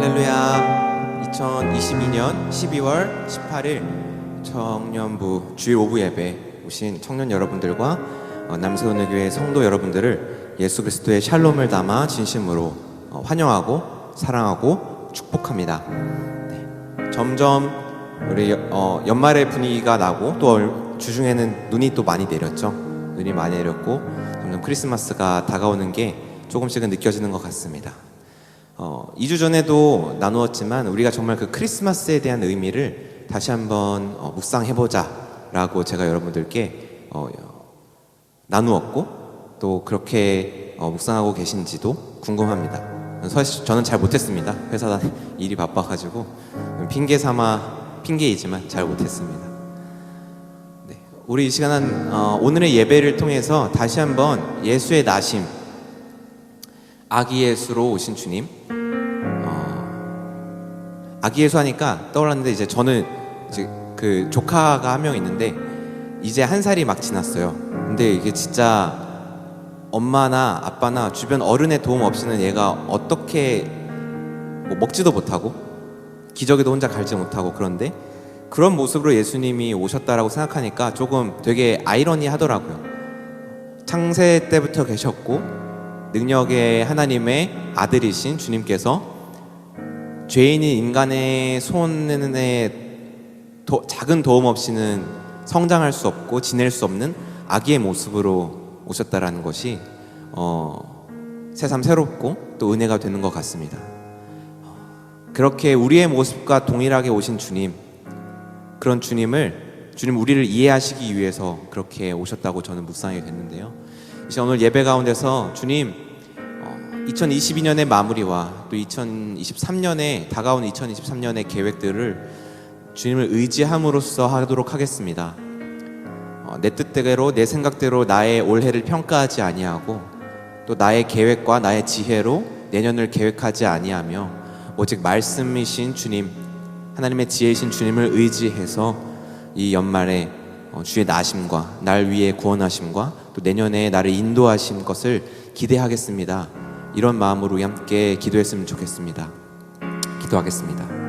할렐루야. 2022년 12월 18일 청년부 주일 오후 예배 오신 청년 여러분들과 남서은혜교회 성도 여러분들을 예수 그리스도의 샬롬을 담아 진심으로 환영하고 사랑하고 축복합니다. 네. 점점 우리 연말의 분위기가 나고 또 주중에는 눈이 또 많이 내렸죠. 눈이 많이 내렸고 점점 크리스마스가 다가오는 게 조금씩은 느껴지는 것 같습니다. 2주 전에도 나누었지만 우리가 정말 그 크리스마스에 대한 의미를 다시 한번 묵상해보자 라고 제가 여러분들께 나누었고 또 그렇게 묵상하고 계신지도 궁금합니다. 사실 저는 잘 못했습니다. 회사 일이 바빠가지고 핑계이지만 잘 못했습니다. 네, 우리 이 시간은 오늘의 예배를 통해서 다시 한번 예수의 나심, 아기 예수로 오신 주님, 아기 예수 하니까 떠올랐는데 이제 저는 이제 그 조카가 한 명 있는데 이제 1살이 막 지났어요. 근데 이게 진짜 엄마나 아빠나 주변 어른의 도움 없이는 얘가 어떻게 뭐 먹지도 못하고 기저귀도 혼자 갈지 못하고 그런데 그런 모습으로 예수님이 오셨다라고 생각하니까 조금 되게 아이러니하더라고요. 창세 때부터 계셨고 능력의 하나님의 아들이신 주님께서 죄인인 인간의 손에 작은 도움 없이는 성장할 수 없고 지낼 수 없는 아기의 모습으로 오셨다라는 것이 새삼 새롭고 또 은혜가 되는 것 같습니다. 그렇게 우리의 모습과 동일하게 오신 주님, 그런 주님 우리를 이해하시기 위해서 그렇게 오셨다고 저는 묵상하게 됐는데요. 이제 오늘 예배 가운데서 주님 2022년의 마무리와 또 2023년에 다가온 2023년의 계획들을 주님을 의지함으로써 하도록 하겠습니다. 내 뜻대로 내 생각대로 나의 올해를 평가하지 아니하고 또 나의 계획과 나의 지혜로 내년을 계획하지 아니하며 오직 말씀이신 주님, 하나님의 지혜이신 주님을 의지해서 이 연말에 주의 나심과 날 위해 구원하심과 또 내년에 나를 인도하신 것을 기대하겠습니다. 이런 마음으로 함께 기도했으면 좋겠습니다. 기도하겠습니다.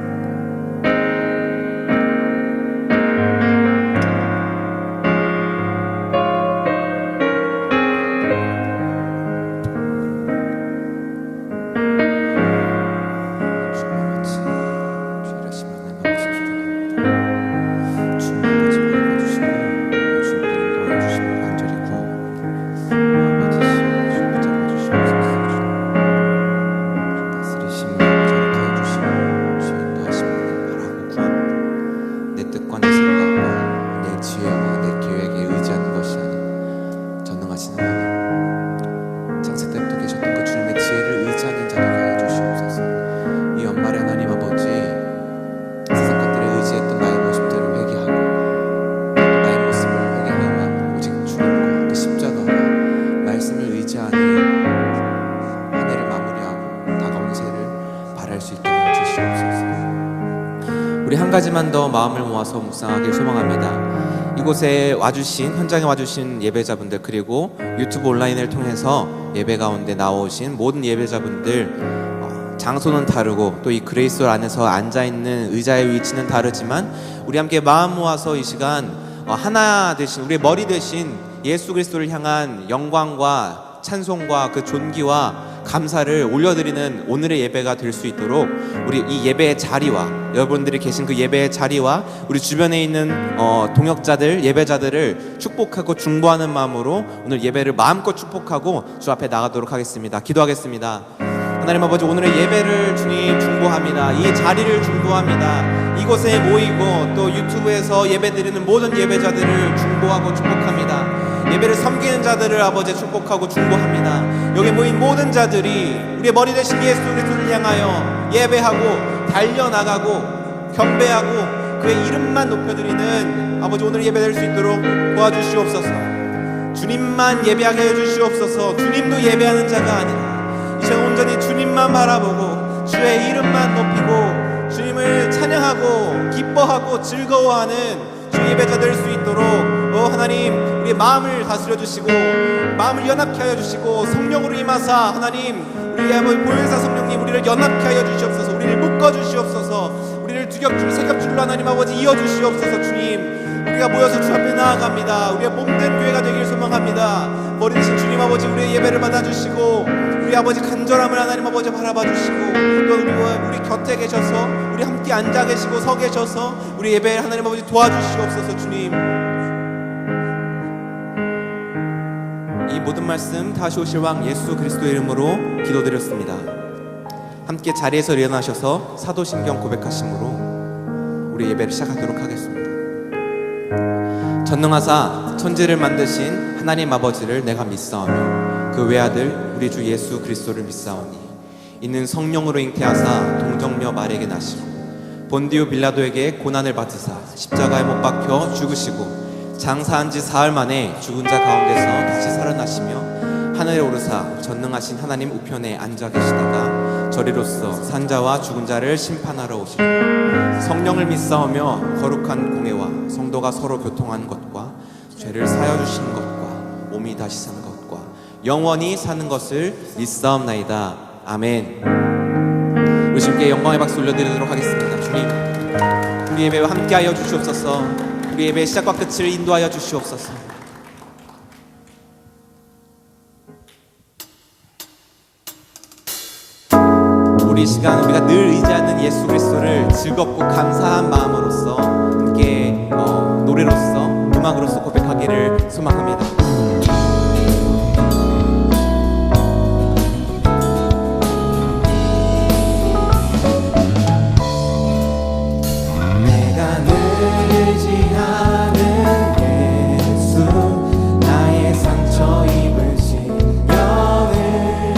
우리 한 가지만 더 마음을 모아서 묵상하길 소망합니다. 이곳에 현장에 와주신 예배자분들, 그리고 유튜브 온라인을 통해서 예배 가운데 나오신 모든 예배자분들, 장소는 다르고 또 이 그레이스홀 안에서 앉아있는 의자의 위치는 다르지만 우리 함께 마음 모아서 이 시간 하나 되신, 우리의 머리 되신 예수 그리스도를 향한 영광과 찬송과 그 존귀와 감사를 올려드리는 오늘의 예배가 될 수 있도록 우리 이 예배의 자리와 여러분들이 계신 그 예배의 자리와 우리 주변에 있는 동역자들, 예배자들을 축복하고 중보하는 마음으로 오늘 예배를 마음껏 축복하고 주 앞에 나가도록 하겠습니다. 기도하겠습니다. 하나님 아버지, 오늘의 예배를 주님 중보합니다. 이 자리를 중보합니다. 이곳에 모이고 또 유튜브에서 예배드리는 모든 예배자들을 중보하고 축복합니다. 예배를 섬기는 자들을 아버지 축복하고 중보합니다. 여기 모인 모든 자들이 우리의 머리 되신 예수 그리스도를 향하여 예배하고 달려나가고 경배하고 그의 이름만 높여드리는 아버지 오늘 예배될 수 있도록 도와주시옵소서. 주님만 예배하게 해주시옵소서. 주님도 예배하는 자가 아니라 이 시간 온전히 주님만 바라보고 주의 이름만 높이고 주님을 찬양하고 기뻐하고 즐거워하는 주 예배자 될 수 있도록 하나님 우리의 마음을 다스려 주시고 마음을 연합케 하여 주시고 성령으로 임하사 하나님 우리의 보혜사 성령님 우리를 연합케 하여 주시옵소서. 우리를 하나님 아버지 이어주시옵소서. 주님, 우리가 모여서 주 앞에 나아갑니다. 우리의 몸된 교회가 되길 소망합니다. 버리신 주님 아버지, 우리의 예배를 받아주시고 우리 아버지 간절함을 하나님 아버지 바라봐 주시고 또 우리 곁에 계셔서 우리 함께 앉아 계시고 서 계셔서 우리 예배를 하나님 아버지 도와주시옵소서. 주님, 이 모든 말씀 다시 오실 왕 예수 그리스도의 이름으로 기도드렸습니다. 함께 자리에서 일어나셔서 사도신경 고백하심으로 우리 예배를 시작하도록 하겠습니다. 전능하사 천지를 만드신 하나님 아버지를 내가 믿사오며 그 외아들 우리 주 예수 그리스도를 믿사오니 이는 성령으로 잉태하사 동정녀 마리아에게 나시고 본디오 빌라도에게 고난을 받으사 십자가에 못 박혀 죽으시고 장사한 지 사흘 만에 죽은 자 가운데서 다시 살아나시며 하늘에 오르사 전능하신 하나님 우편에 앉아 계시다가 저리로서 산자와 죽은 자를 심판하러 오시고 성령을 믿사오며 거룩한 공회와 성도가 서로 교통한 것과 죄를 사여 주시는 것과 몸이 다시 사는 것과 영원히 사는 것을 믿사옵나이다. 아멘. 우리 주님께 영광의 박수 올려드리도록 하겠습니다. 주님, 우리 예배와 함께하여 주시옵소서. 우리 예배의 시작과 끝을 인도하여 주시옵소서. 우리 시간 우리가 늘 의지하는 예수 그리스도를 즐겁고 감사한 마음으로써 함께 노래로서 음악으로서 고백하기를 소망합니다. 내가 늘 의지하는 예수, 나의 상처 입으신 영을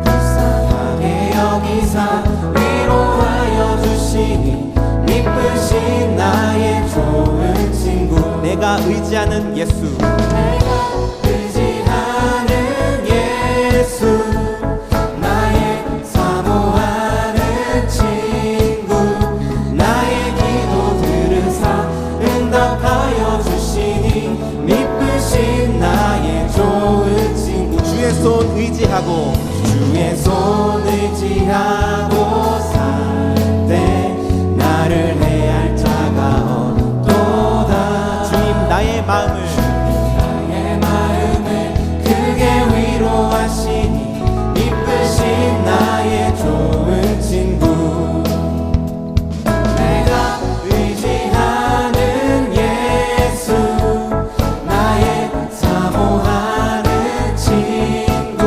불쌍하게 여기사 위로하여 주시니 미쁘신 나의 좋은 친구. 내가 의지하는 예수, 내가 의지하는 예수, 나의 사모하는 친구. 나의 기도들은 사 응답하여 주시니 미쁘신 나의 좋은 친구. 주의 손 의지하고 주의 손 의지하고 살 때 나를 해할 자가 없도다. 주님, 나의 마음을 크게 위로하시니 미쁘신 나의 좋은 친구. 내가 의지하는 예수, 나의 사모하는 친구.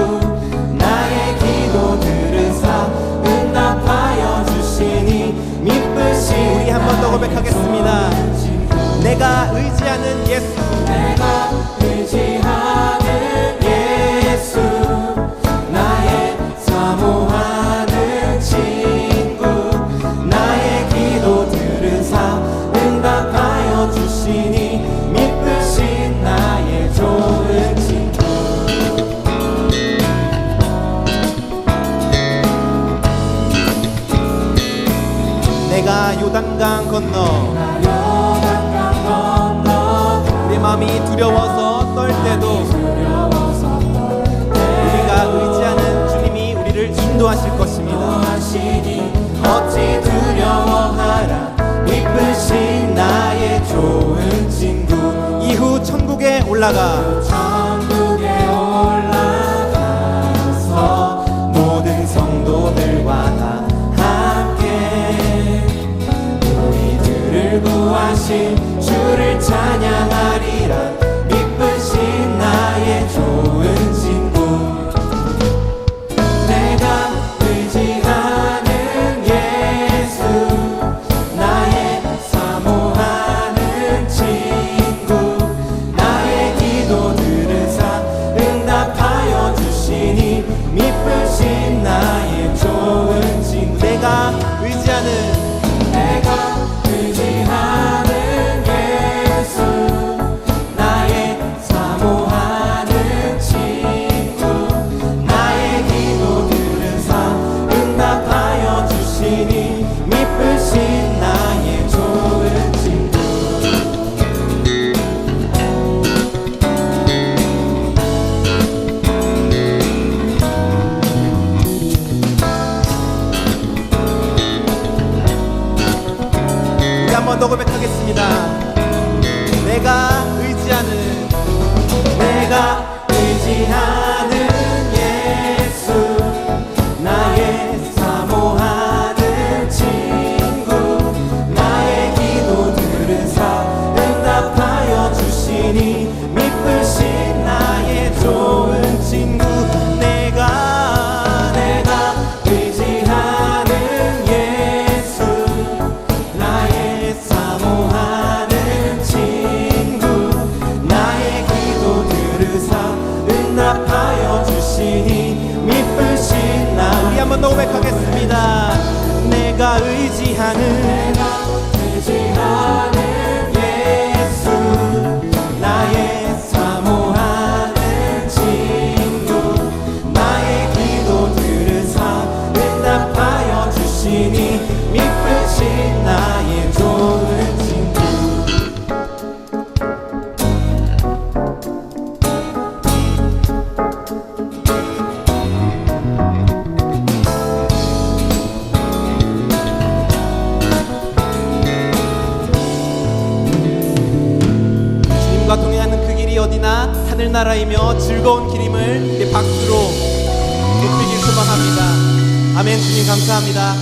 나의 기도들은 사 응답하여 주시니 미쁘신. 우리 한 번 더 고백하겠습니다. 내가 의지하는 예수, 내가 의지하는 예수, 나의 사모하는 친구. 나의 기도들은 사 응답하여 주시니 미쁘신 나의 좋은 친구. 내가 요단강 건너 내 마음이 두려워서 떨 때도 우리가 의지하는 주님이 우리를 인도하실 것입니다. 어찌 두려워하라 미쁘신 나의 좋은 친구. 이후 천국에 올라가서 모든 성도들과 다 함께 우리들을 구하신 주를 찬양하리라. 미쁘신 나의 좋은 친구. 내가 의지하는 예수, 나의 사모하는 친구. 나의 기도들은 사 응답하여 주시니 미쁘신 나의 좋은 친구. 내가 의지하는 예수, 번 더 고백하겠습니다. 내가 의지하는 예수, 나의 사모하는 친구, 나의 기도 들으사 응답하여 주시니 미쁘신 나의 좋은 친구. 내가 의지하는 예수, 나의 사모하는 친구, 나의 기도 들으사 응답하여 주시니 미쁘신 나. 우리 한 번 더 고백하겠습니다. 내가 의지하는 예수, 나의 사모하는 친구, 나의 기도 들으사 응답하여 주시니 미쁘신 나의 좋은 친구. 주님과 동행하는 그 길이 어디나 하늘나라이며 즐거운 길임을 우리 박수로 높이길 소망합니다. 아멘. 주님 감사합니다.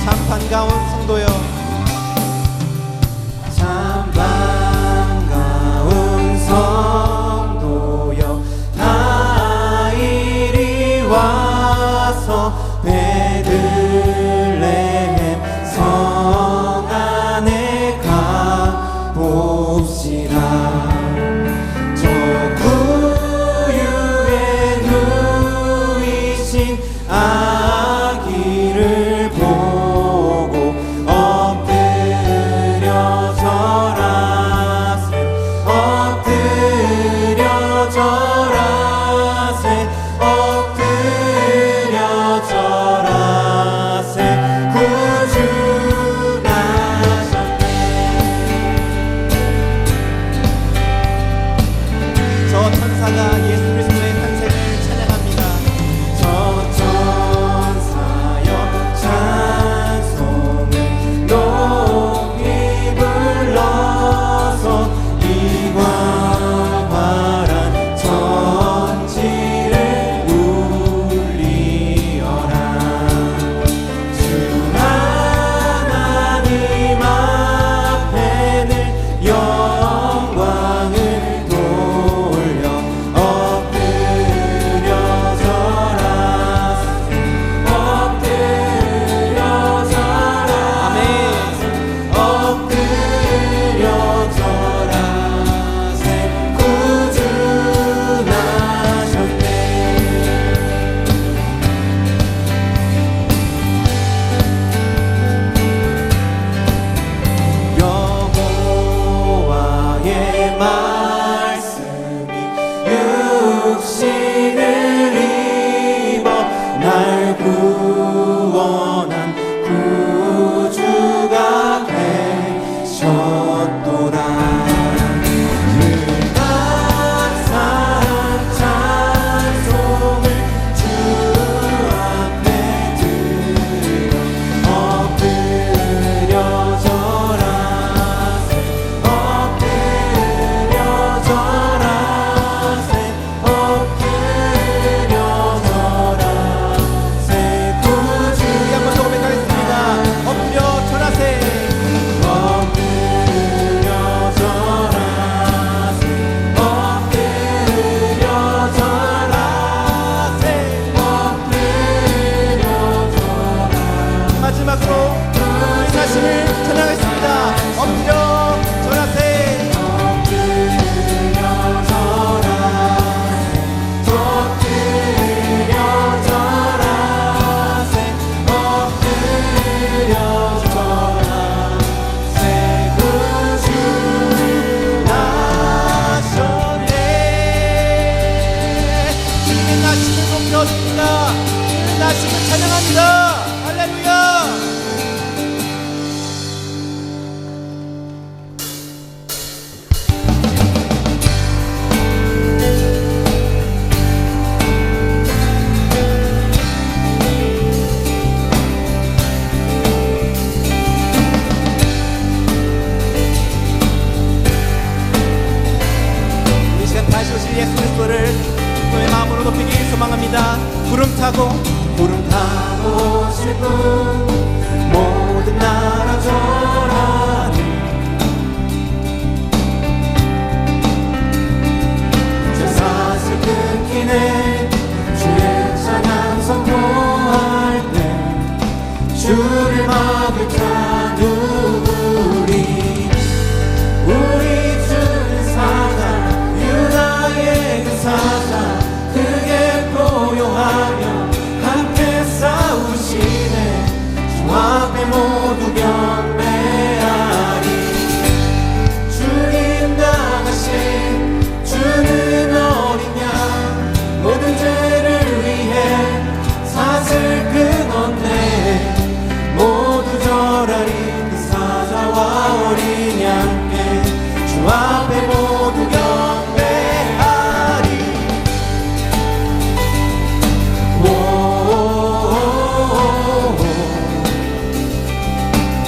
참 반가운 성도여, 참 반가운 성도여, 다 이리 와서 베들레헴 성 안에 가봅시다. 저 구유에 누이신 아기를 보고 엎드려 절하세, 엎드려 절하세, 엎드려 절하세. 구주나셨네. 저 천사가 예수 그리스도의 탄생을 찬양합니다. 저 천사여 찬송을 높이 불러서 이 광활한 천지를 울리어라. 주 하나님 앞에는 영광을 돌려 엎드려 절하세, 엎드려 절하세, 엎드려 절하세. 구주나셨네. 여호와의 말씀이 육신을 입어 날 구원한 구주가 되셨도다. 늘 감사한 찬송을 주 앞에 들어 엎드려 절하세, 엎드려 절하세, 엎드려 절하세. 구주. 우리 한번 더 고백하겠습니다. 엎드려 절하세, 엎드려 절하세, 엎드려 절하세, 엎드려 절하세. 마지막으로 우리 자신을 찬양하겠습니다. 엎드려 절하세, 엎드려 절하세, 엎드려 절하세, 엎드려 절하세. 구주 나셨네. 주님의 나심을 높여줍니다. 일어나심을 찬양합니다. 할렐루야. 이 시간 다시 오실 예수 그리스도를 너의 마음으로 높이기 소망합니다. 구름 타고 오실 분 모든 나라 전하니 저 사슬 끊기네 주의 찬양 선포할 때 주를 막을 자 누구리 우리 주는 사자 유다의 그 사자 크게 보용하며 함께 싸우시네 주 앞에 모두 경배하리 주님 나가신 주는 어린 양 모든 죄를 위해 사슬 끊었네 모두 절하리 그 사자와 어린 양께 주 앞에 모두 경배하리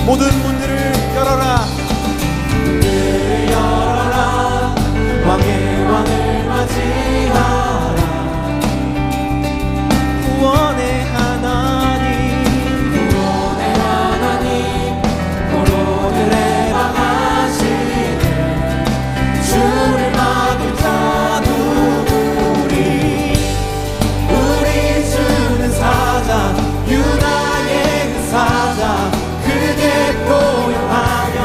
모든 문들을 열어라 문들을 열어라 왕의 왕을 맞이하라 구원의 하나님 포로들의 방하시네 주를 막을 자 누구리 우리 주는 사자 유다의 그 사자 크게 보용하며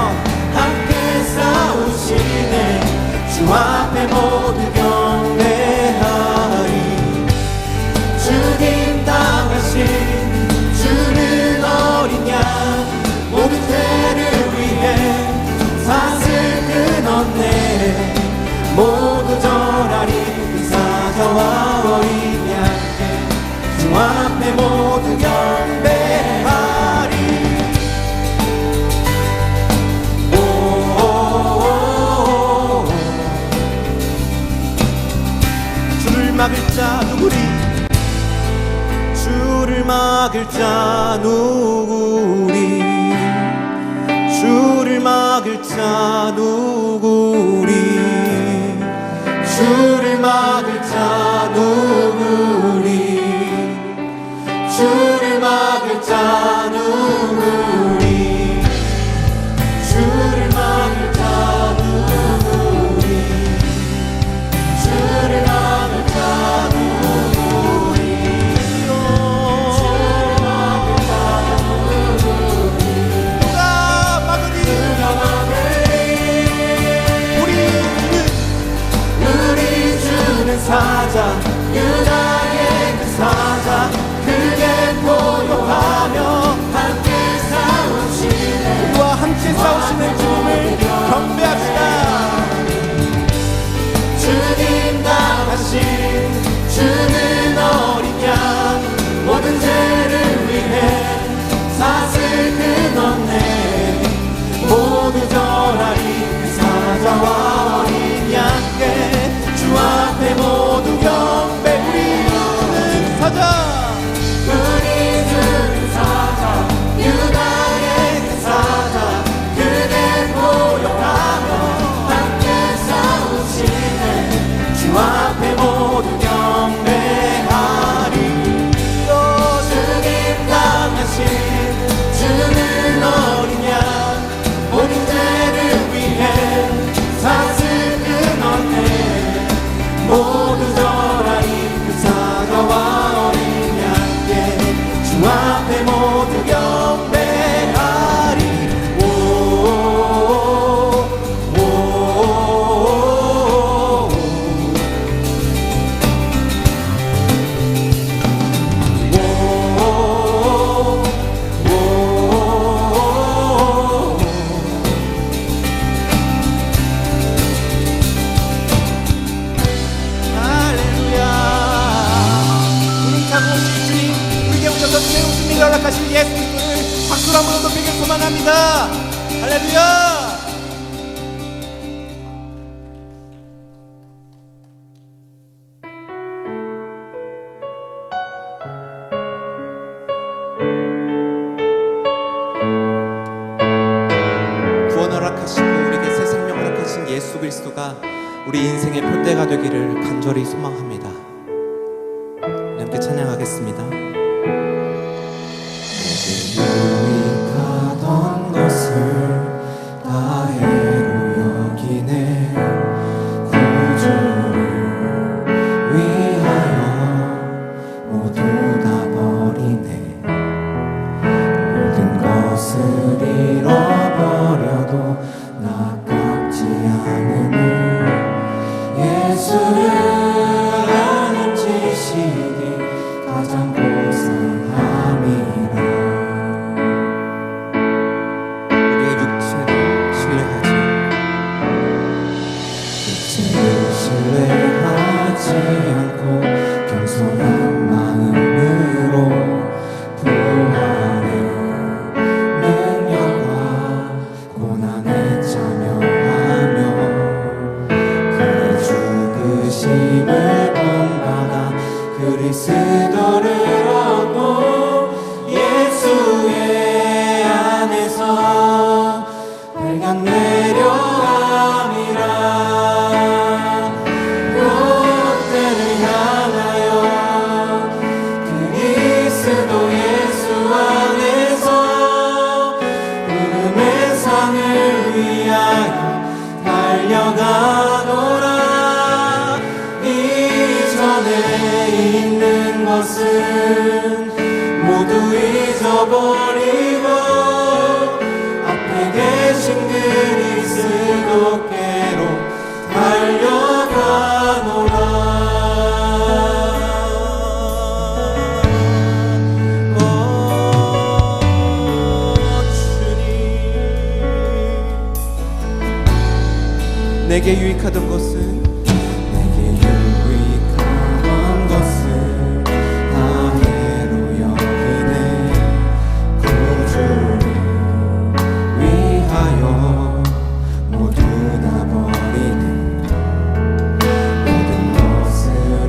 함께 싸우시네 주 앞에 모두 경배하리 주님 당하신 주는 어린 양 모든 죄를 위해 사슬 끊었네 모두 절하리 그 사자와 어린 양께 주 앞에 모두 경배하리 주를 막을 자 누구리 주를 막을 자 누구리 주를 막을 자 누구리 주를 막을 자 누구리 주를 막을 자 누구리 주를 막을 자 누구리 주를 막을 자 누구리 주를 막을 자 누구리 누가 막으리 우리 주는 사자 유다의 그 사자 크게 포용하며 함께 싸우시네 우리와 함께 싸우시는 주님을 경배합시다 주님 당하신 주는 어린 양 모든 죄를 위해 사슬 끊었네 모두 절하리 그 사자와 어린 양께 주 앞에 모두 경배 우리 주는 사자 우리 주는 사자 유다의 그 사자 그대 포용하며 함께 싸우시네 주 앞에 모두 경배 예수 그리스도를 박수로 한번 높이길 소망합니다. 할렐루야. 구원 허락하시고 우리에게 새 생명 허락하신 예수 그리스도가 우리 인생의 표대가 되기를 간절히 소망합니다. 우리 함께 찬양하겠습니다. 유익하던 것을 다 해로 여기네. 구주를 위하여 모두 다 버리네. 모든 것을 잃어버려도 나 깎지 않음을 예수를 아는 지식이 가장 고상함이라. 우리의 육체를 신뢰하지 않고 겸손한 마음으로 부활의 능력과 고난에 참여하며 그의 죽으심을 본받아 그리스도를 얻고 예수의 안에서 발견되려 함이라. 롯데를 향하여 그리스도 예수 안에서 구름의 상을 위하여 달려가노라. 이전에 있는 것은 모두 잊어버리고 앞에 계신 그리스도께로 달려가노라. 주님, 내게 유익하던 것은 다 해로 여기네. 구주를 위하여 모두 다 버리네. 모든 것을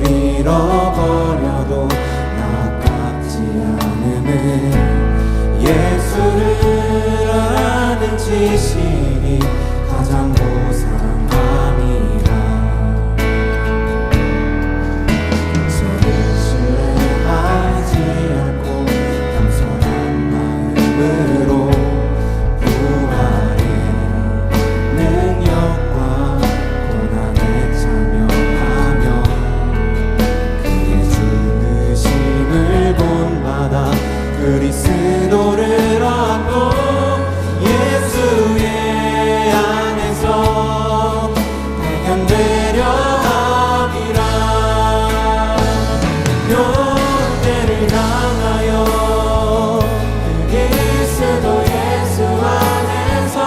잃어버려도 나 깎지 않음은 예수를 아는 지식이 가장 고상함이라. 육체를 신뢰하지 않고 겸손한 마음으로 부활의 능력과 고난에 참여하며 그의 죽으심을 본받아 그리스도를 얻고 예수의 안에서 발견되려 함이라. 롯데를 향하여 그리스도 예수 안에서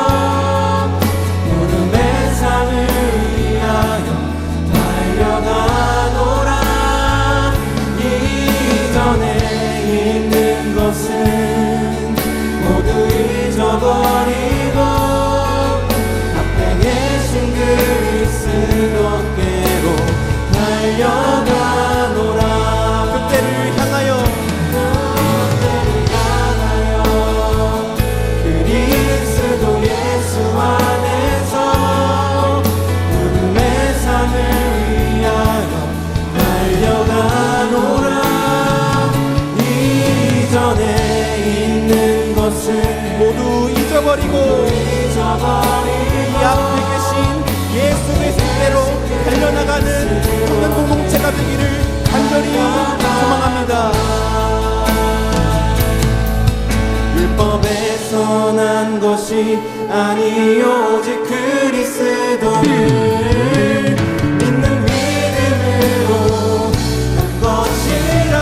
구름의 상을 위하여 달려가노라. 이전에 있는 것은 모두 잊어버리고 앞에 계신 그리스도께로 달려가노라. 그때를 향하여 그리스도 예수 안에서 구름의 상을 위하여 달려가노라. 이전에 있는 것을 모두 잊어버리고 이 앞에 계신 예수 그리스도로 달려나가는 청년 공동체가 되기를 간절히 소망합니다. 율법에서 난 것이 아니 오직 그리스도를 믿는 믿음으로 난 것이라.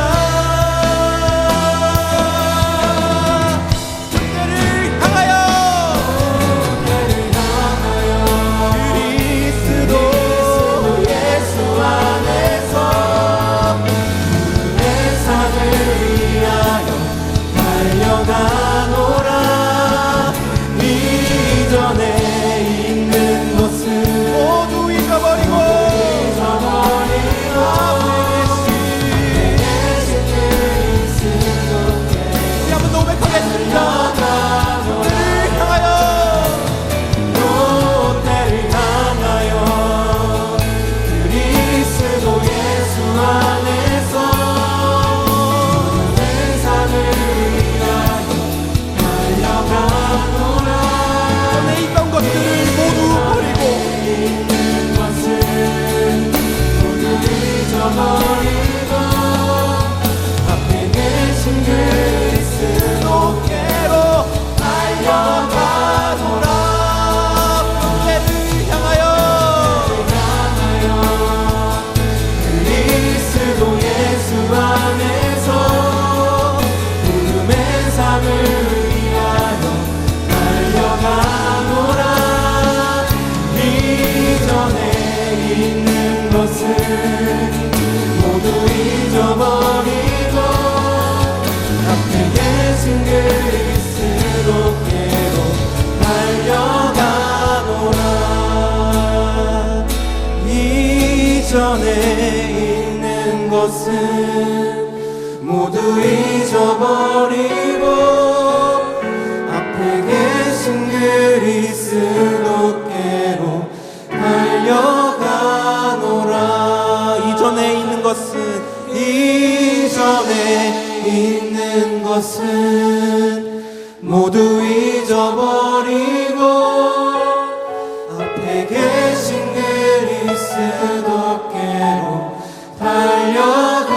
달려가 잊어버리고 앞에 계신 그리스도께로 달려가노라. 이전에 있는 것은 모두 잊어버리고 앞에 계신 그리스도께로 달려가노라. 이전에 있는 것은 모두 잊어버리고 앞에 계신 그리스도께로 달려가노라.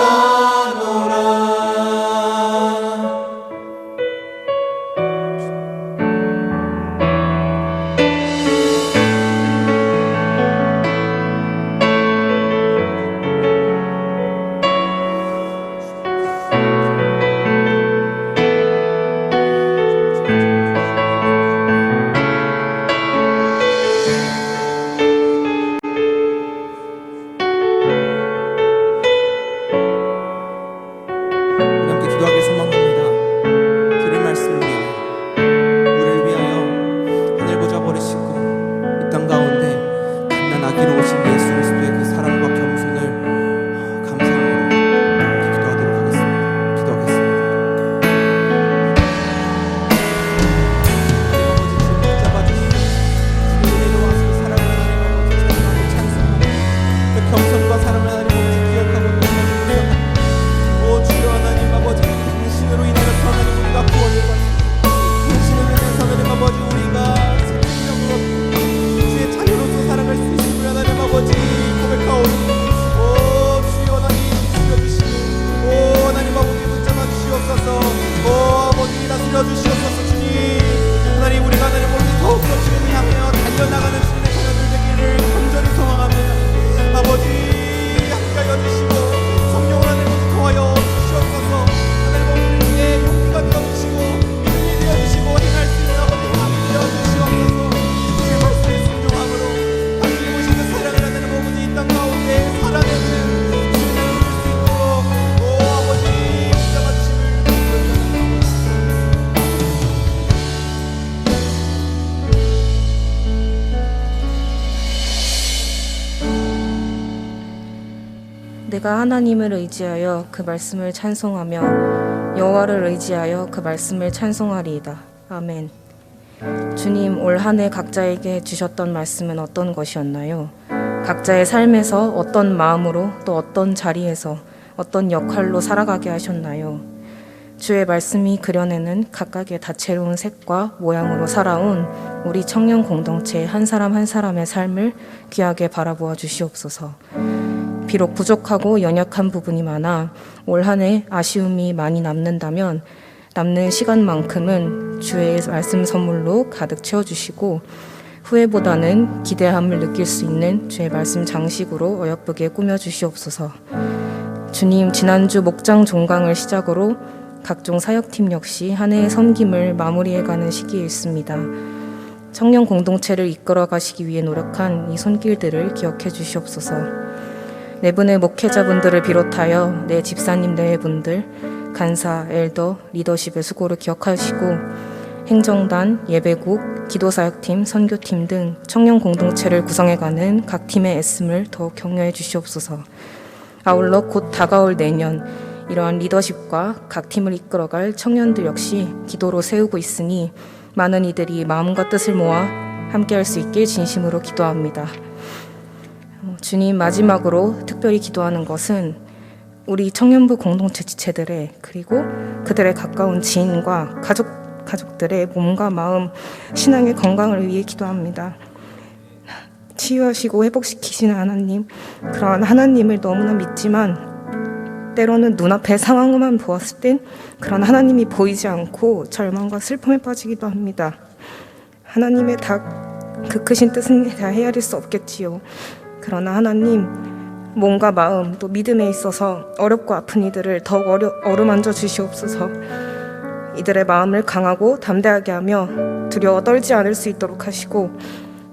함께 기도하길 소망합니다. 드린 말씀을 위하여, 우리를 위하여 하늘 보좌 버리시고 이 땅 가운데 갓난 아기로 오신 예수 그리스도의 그 사랑과 겸손을 감사하며 기도하도록 하겠습니다. 기도하겠습니다. 붙잡아주시고 주님의 와서 사랑을 하나님 아버지 찬송하고 그 겸손과 사랑을 하나님 아버지 기억하고 오 주여 하나님 아버지, 당신으로 인하여서 하나님 우리가 구원을 받습니다. 당신으로 인해서 하나님 아버지 우리가 생명력으로 주의 자녀로서 살아갈 수 있음을 하나님 아버지 고백하오니 오 주여 하나님 지켜주시고 오 하나님 아버지 붙잡아 주시옵소서. 오 아버지 다스려 주시옵소서. 주님 하나님 우리가 하나님 아버지 더욱더 주님을 향하여 달려나가는 주님의 자녀들 되기를 간절히 소망합니다. 아버지 함께하여 주시고 성령을 하나님 도와여 주시옵소서. 하나님 우리의 용기가 되어주시고 믿음이 되어주시고 행할 수 있는 아버지 힘이 되어주시옵소서. 주의 말씀에 순종함으로 하나님 오시는 사랑을 하나님 아버지 이 땅 가운데 살아내는 주님을 누릴 수 있도록 오 아버지 붙잡아 주심을 내가 하나님을 의지하여 그 말씀을 찬송하며 여호와를 의지하여 그 말씀을 찬송하리이다. 아멘. 주님, 올 한 해 각자에게 주셨던 말씀은 어떤 것이었나요? 각자의 삶에서 어떤 마음으로 또 어떤 자리에서 어떤 역할로 살아가게 하셨나요? 주의 말씀이 그려내는 각각의 다채로운 색과 모양으로 살아온 우리 청년 공동체 한 사람 한 사람의 삶을 귀하게 바라보아 주시옵소서. 비록 부족하고 연약한 부분이 많아 올 한 해 아쉬움이 많이 남는다면 남는 시간만큼은 주의 말씀 선물로 가득 채워주시고 후회보다는 기대함을 느낄 수 있는 주의 말씀 장식으로 어여쁘게 꾸며주시옵소서. 주님, 지난주 목장 종강을 시작으로 각종 사역팀 역시 한 해의 섬김을 마무리해가는 시기에 있습니다. 청년 공동체를 이끌어 가시기 위해 노력한 이 손길들을 기억해 주시옵소서. 네 분의 목회자분들을 비롯하여 내 집사님 내외분들, 간사, 엘더, 리더십의 수고를 기억하시고 행정단, 예배국, 기도사역팀, 선교팀 등 청년 공동체를 구성해가는 각 팀의 애씀을 더욱 격려해 주시옵소서. 아울러 곧 다가올 내년 이러한 리더십과 각 팀을 이끌어갈 청년들 역시 기도로 세우고 있으니 많은 이들이 마음과 뜻을 모아 함께할 수 있길 진심으로 기도합니다. 주님, 마지막으로 특별히 기도하는 것은 우리 청년부 공동체 지체들의 그리고 그들의 가까운 지인과 가족들의 몸과 마음, 신앙의 건강을 위해 기도합니다. 치유하시고 회복시키시는 하나님, 그러한 하나님을 너무나 믿지만 때로는 눈앞의 상황만 보았을 땐 그런 하나님이 보이지 않고 절망과 슬픔에 빠지기도 합니다. 하나님의 그 크신 뜻은 다 헤아릴 수 없겠지요. 그러나 하나님, 몸과 마음 또 믿음에 있어서 어렵고 아픈 이들을 더욱 어루만져 주시옵소서. 이들의 마음을 강하고 담대하게 하며 두려워 떨지 않을 수 있도록 하시고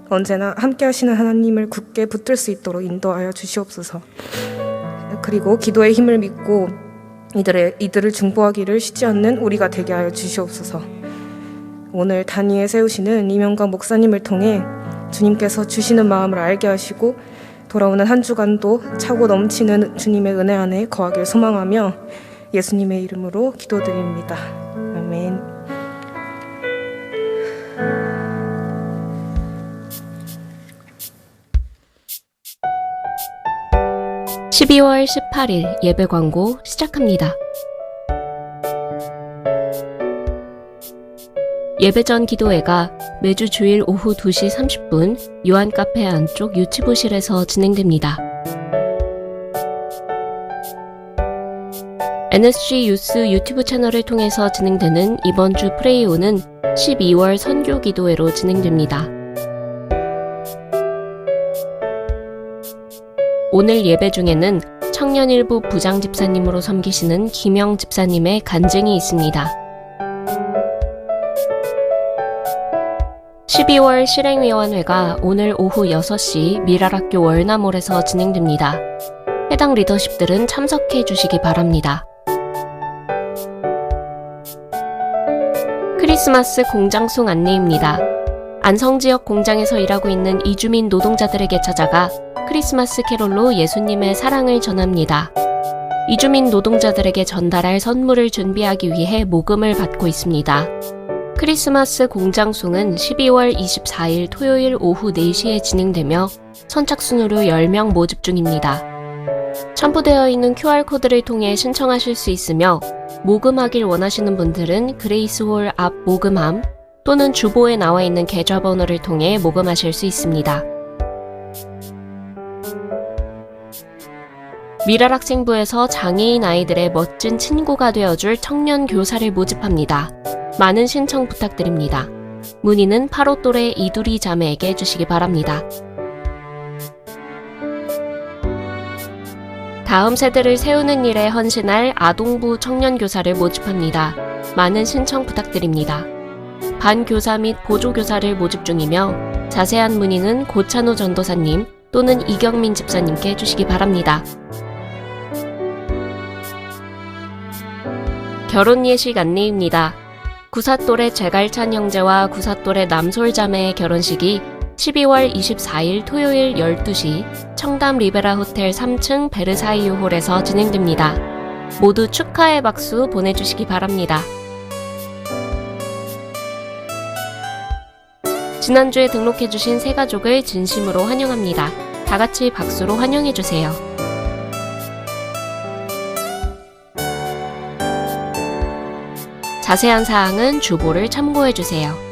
언제나 함께 하시는 하나님을 굳게 붙들 수 있도록 인도하여 주시옵소서. 그리고 기도의 힘을 믿고 이들을 중보하기를 쉬지 않는 우리가 되게 하여 주시옵소서. 오늘 단위에 세우시는 이명각 목사님을 통해 주님께서 주시는 마음을 알게 하시고 돌아오는 한 주간도 차고 넘치는 주님의 은혜 안에 거하길 소망하며 예수님의 이름으로 기도드립니다. 아멘. 12월 18일 예배 광고 시작합니다. 예배 전 기도회가 매주 주일 오후 2시 30분 요한카페 안쪽 유치부실에서 진행됩니다. NSG 유스 유튜브 채널을 통해서 진행되는 이번 주 프레이오는 12월 선교 기도회로 진행됩니다. 오늘 예배 중에는 청년일부 부장 집사님으로 섬기시는 김영 집사님의 간증이 있습니다. 12월 실행위원회가 오늘 오후 6시 미랄학교 월남홀에서 진행됩니다. 해당 리더십들은 참석해 주시기 바랍니다. 크리스마스 공장송 안내입니다. 안성지역 공장에서 일하고 있는 이주민 노동자들에게 찾아가 크리스마스 캐롤로 예수님의 사랑을 전합니다. 이주민 노동자들에게 전달할 선물을 준비하기 위해 모금을 받고 있습니다. 크리스마스 공장송은 12월 24일 토요일 오후 4시에 진행되며 선착순으로 10명 모집 중입니다. 첨부되어 있는 QR코드를 통해 신청하실 수 있으며 모금하길 원하시는 분들은 그레이스홀 앞 모금함 또는 주보에 나와 있는 계좌번호를 통해 모금하실 수 있습니다. 미랄학생부에서 장애인 아이들의 멋진 친구가 되어줄 청년 교사를 모집합니다. 많은 신청 부탁드립니다. 문의는 8호 또래 이두리 자매에게 해주시기 바랍니다. 다음 세대를 세우는 일에 헌신할 아동부 청년교사를 모집합니다. 많은 신청 부탁드립니다. 반교사 및 보조교사를 모집 중이며 자세한 문의는 고찬호 전도사님 또는 이경민 집사님께 해주시기 바랍니다. 결혼 예식 안내입니다. 구사또래 제갈찬 형제와 구사또래 남솔 자매의 결혼식이 12월 24일 토요일 12시 청담 리베라 호텔 3층 베르사유 홀에서 진행됩니다. 모두 축하의 박수 보내주시기 바랍니다. 지난주에 등록해주신 새 가족을 진심으로 환영합니다. 다 같이 박수로 환영해주세요. 자세한 사항은 주보를 참고해주세요.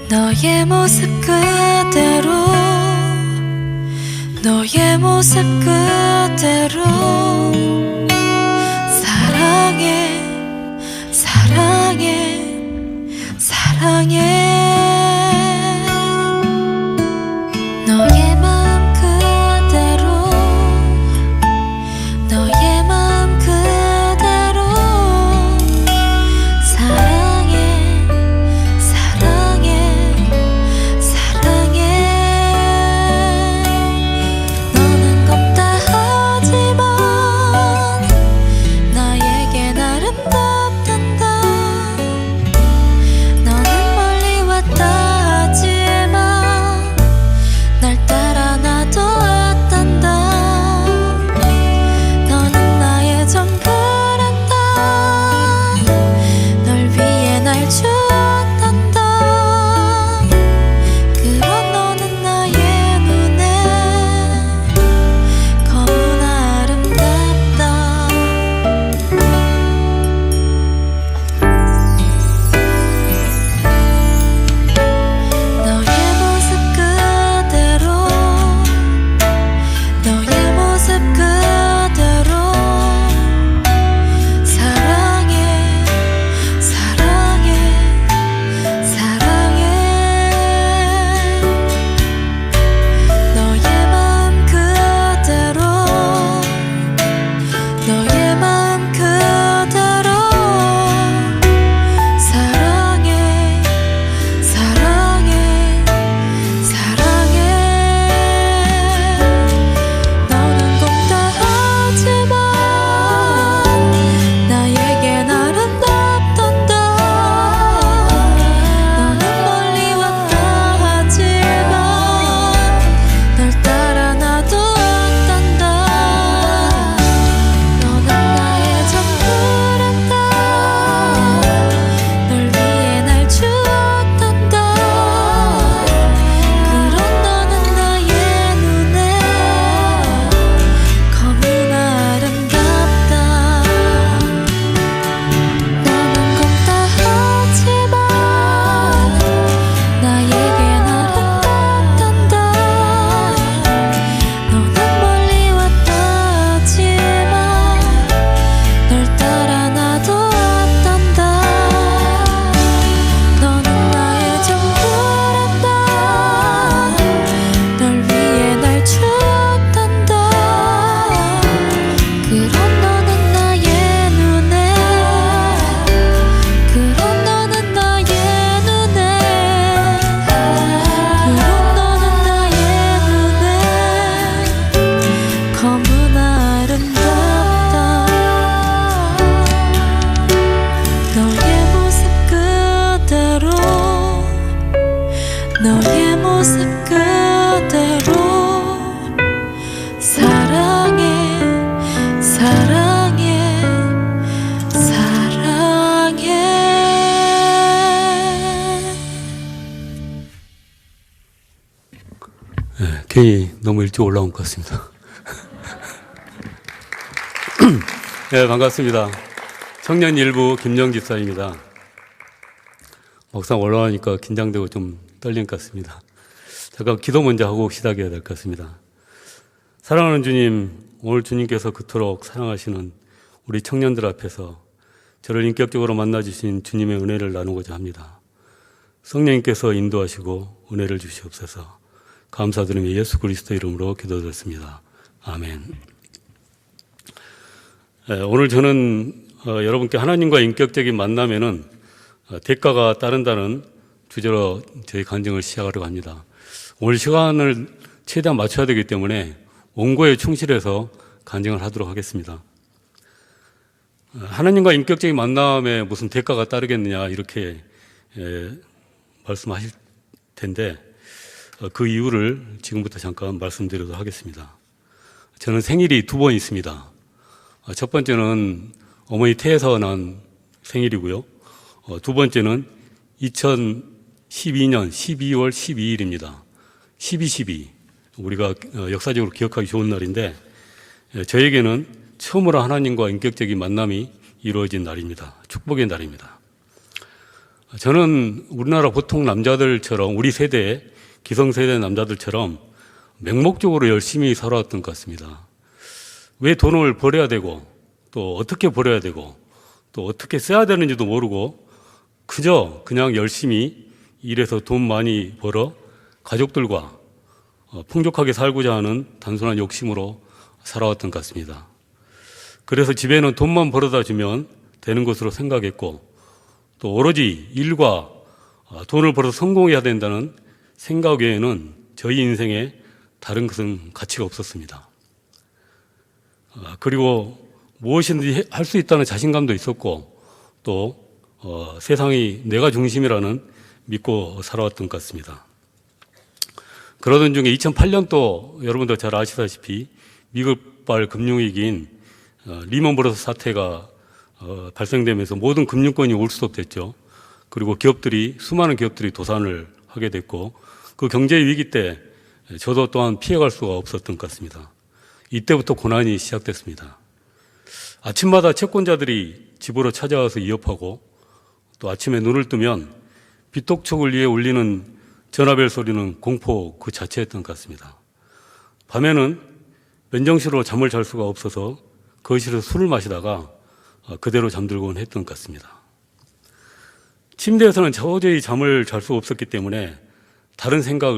너의 모습 그대로 너의 모습 그대로 사랑해 사랑해 사랑해 너의 마음 그대로 너의 마음 그대로 사랑해 사랑해 사랑해 너는 겁다 하지마 일찍 올라온 것 같습니다. 네, 반갑습니다. 청년 일부 김영 집사입니다. 막상 올라오니까 긴장되고 좀 떨린 것 같습니다. 잠깐 기도 먼저 하고 시작해야 될 것 같습니다. 사랑하는 주님, 오늘 주님께서 그토록 사랑하시는 우리 청년들 앞에서 저를 인격적으로 만나주신 주님의 은혜를 나누고자 합니다. 성령님께서 인도하시고 은혜를 주시옵소서. 감사드리며 예수 그리스도 이름으로 기도드렸습니다. 아멘. 오늘 저는 여러분께 하나님과 인격적인 만남에는 대가가 따른다는 주제로 저희 간증을 시작하려고 합니다. 오늘 시간을 최대한 맞춰야 되기 때문에 원고에 충실해서 간증을 하도록 하겠습니다. 하나님과 인격적인 만남에 무슨 대가가 따르겠느냐 이렇게 말씀하실 텐데 그 이유를 지금부터 잠깐 말씀드리도록 하겠습니다. 저는 생일이 2번 있습니다. 첫 번째는 어머니 태에서 난 생일이고요. 두 번째는 2012년 12월 12일입니다. 12.12 우리가 역사적으로 기억하기 좋은 날인데 저에게는 처음으로 하나님과 인격적인 만남이 이루어진 날입니다. 축복의 날입니다. 저는 우리나라 보통 남자들처럼 우리 세대의 기성세대 남자들처럼 맹목적으로 열심히 살아왔던 것 같습니다. 왜 돈을 벌어야 되고 또 어떻게 벌어야 되고 또 어떻게 써야 되는지도 모르고 그냥 열심히 일해서 돈 많이 벌어 가족들과 풍족하게 살고자 하는 단순한 욕심으로 살아왔던 것 같습니다. 그래서 집에는 돈만 벌어다 주면 되는 것으로 생각했고 또 오로지 일과 돈을 벌어서 성공해야 된다는 생각 외에는 저희 인생에 다른 것은 가치가 없었습니다. 그리고 무엇이든지 할 수 있다는 자신감도 있었고 또 세상이 내가 중심이라는 믿고 살아왔던 것 같습니다. 그러던 중에 2008년도 여러분도 잘 아시다시피 미국발 금융위기인 리먼 브러더스 사태가 발생되면서 모든 금융권이 올스톱됐죠. 그리고 수많은 기업들이 도산을 하게 됐고 그 경제 위기 때 저도 또한 피해갈 수가 없었던 것 같습니다. 이때부터 고난이 시작됐습니다. 아침마다 채권자들이 집으로 찾아와서 위협하고 또 아침에 눈을 뜨면 빚독촉을 위해 울리는 전화벨 소리는 공포 그 자체였던 것 같습니다. 밤에는 맨정신으로 잠을 잘 수가 없어서 거실에서 술을 마시다가 그대로 잠들곤 했던 것 같습니다. 침대에서는 도저히 잠을 잘 수 없었기 때문에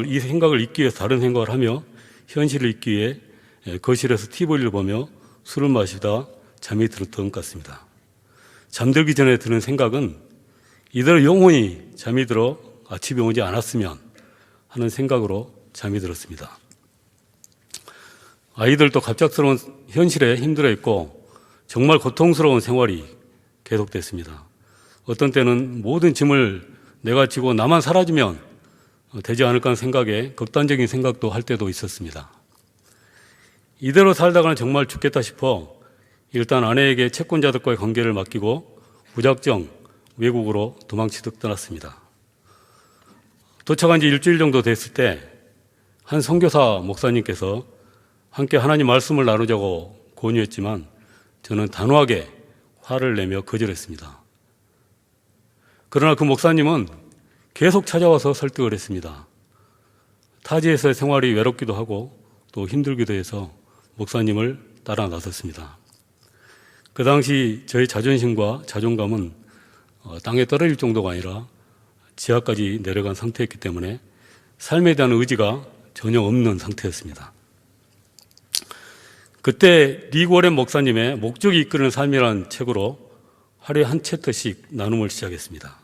이 생각을 잊기 위해서 다른 생각을 하며 현실을 잊기 위해 거실에서 TV를 보며 술을 마시다 잠이 들었던 것 같습니다. 잠들기 전에 드는 생각은 이대로 영원히 잠이 들어 아침이 오지 않았으면 하는 생각으로 잠이 들었습니다. 아이들도 갑작스러운 현실에 힘들어했고 정말 고통스러운 생활이 계속됐습니다. 어떤 때는 모든 짐을 내가 지고 나만 사라지면 되지 않을까 하는 생각에 극단적인 생각도 할 때도 있었습니다. 이대로 살다가는 정말 죽겠다 싶어 일단 아내에게 채권자들과의 관계를 맡기고 무작정 외국으로 도망치듯 떠났습니다. 도착한 지 일주일 정도 됐을 때 한 선교사 목사님께서 함께 하나님 말씀을 나누자고 권유했지만 저는 단호하게 화를 내며 거절했습니다. 그러나 그 목사님은 계속 찾아와서 설득을 했습니다. 타지에서의 생활이 외롭기도 하고 또 힘들기도 해서 목사님을 따라 나섰습니다. 그 당시 저의 자존심과 자존감은 땅에 떨어질 정도가 아니라 지하까지 내려간 상태였기 때문에 삶에 대한 의지가 전혀 없는 상태였습니다. 그때 리 워렌 목사님의 목적이 이끄는 삶이라는 책으로 하루에 한 챕터씩 나눔을 시작했습니다.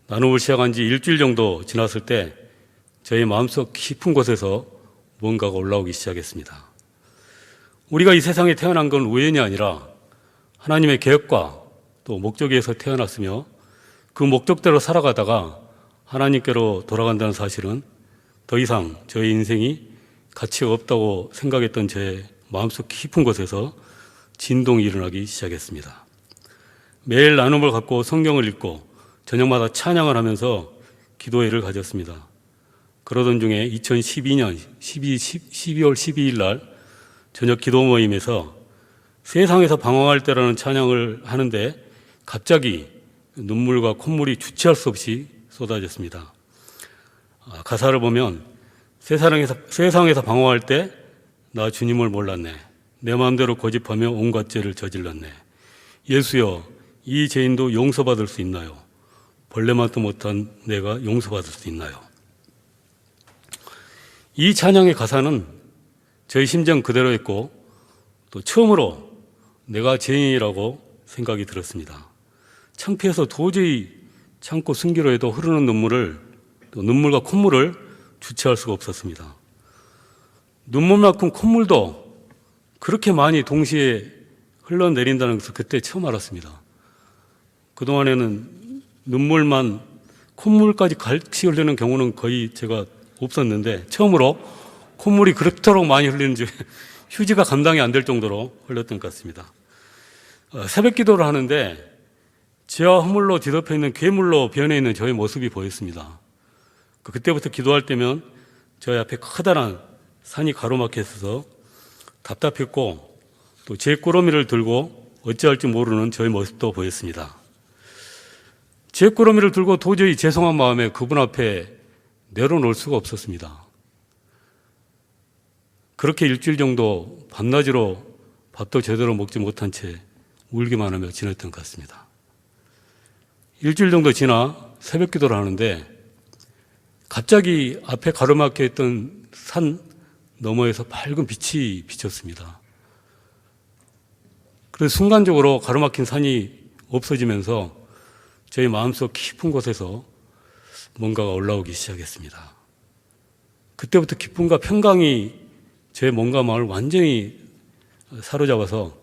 나눔을 시작한 지 일주일 정도 지났을 때 저의 마음속 깊은 곳에서 무언가가 올라오기 시작했습니다. 우리가 이 세상에 태어난 건 우연이 아니라 하나님의 계획과 또 목적에서 태어났으며 그 목적대로 살아가다가 하나님께로 돌아간다는 사실은 더 이상 저의 인생이 가치가 없다고 생각했던 제 마음속 깊은 곳에서 진동이 일어나기 시작했습니다. 매일 나눔을 갖고 성경을 읽고 저녁마다 찬양을 하면서 기도회를 가졌습니다. 그러던 중에 2012년 12월 12일 날 저녁 기도 모임에서 세상에서 방황할 때라는 찬양을 하는데 갑자기 눈물과 콧물이 주체할 수 없이 쏟아졌습니다. 가사를 보면 세상에서 방황할 때 나 주님을 몰랐네. 내 마음대로 고집하며 온갖 죄를 저질렀네. 예수여, 이 죄인도 용서받을 수 있나요? 벌레만도 못한 내가 용서받을 수 있나요? 이 찬양의 가사는 저희 심정 그대로였고 또 처음으로 내가 죄인이라고 생각이 들었습니다. 창피해서 도저히 참고 숨기려 해도 흐르는 또 눈물과 콧물을 주체할 수가 없었습니다. 눈물만큼 콧물도 그렇게 많이 동시에 흘러내린다는 것을 그때 처음 알았습니다. 그동안에는 눈물만 콧물까지 같이 흘리는 경우는 거의 제가 없었는데 처음으로 콧물이 그렇도록 많이 흘리는지 휴지가 감당이 안 될 정도로 흘렀던 것 같습니다. 새벽 기도를 하는데 지하 허물로 뒤덮여 있는 괴물로 변해 있는 저의 모습이 보였습니다. 그때부터 기도할 때면 저희 앞에 커다란 산이 가로막혀 있어서 답답했고 또 제 꾸러미를 들고 어찌할지 모르는 저의 모습도 보였습니다. 제 꾸러미를 들고 도저히 죄송한 마음에 그분 앞에 내려놓을 수가 없었습니다. 그렇게 일주일 정도 밤낮으로 밥도 제대로 먹지 못한 채 울기만 하며 지냈던 것 같습니다. 일주일 정도 지나 새벽 기도를 하는데 갑자기 앞에 가로막혀 있던 산 너머에서 밝은 빛이 비쳤습니다. 그래서 순간적으로 가로막힌 산이 없어지면서 저희 마음속 깊은 곳에서 뭔가가 올라오기 시작했습니다. 그때부터 기쁨과 평강이 제 몸과 마음을 완전히 사로잡아서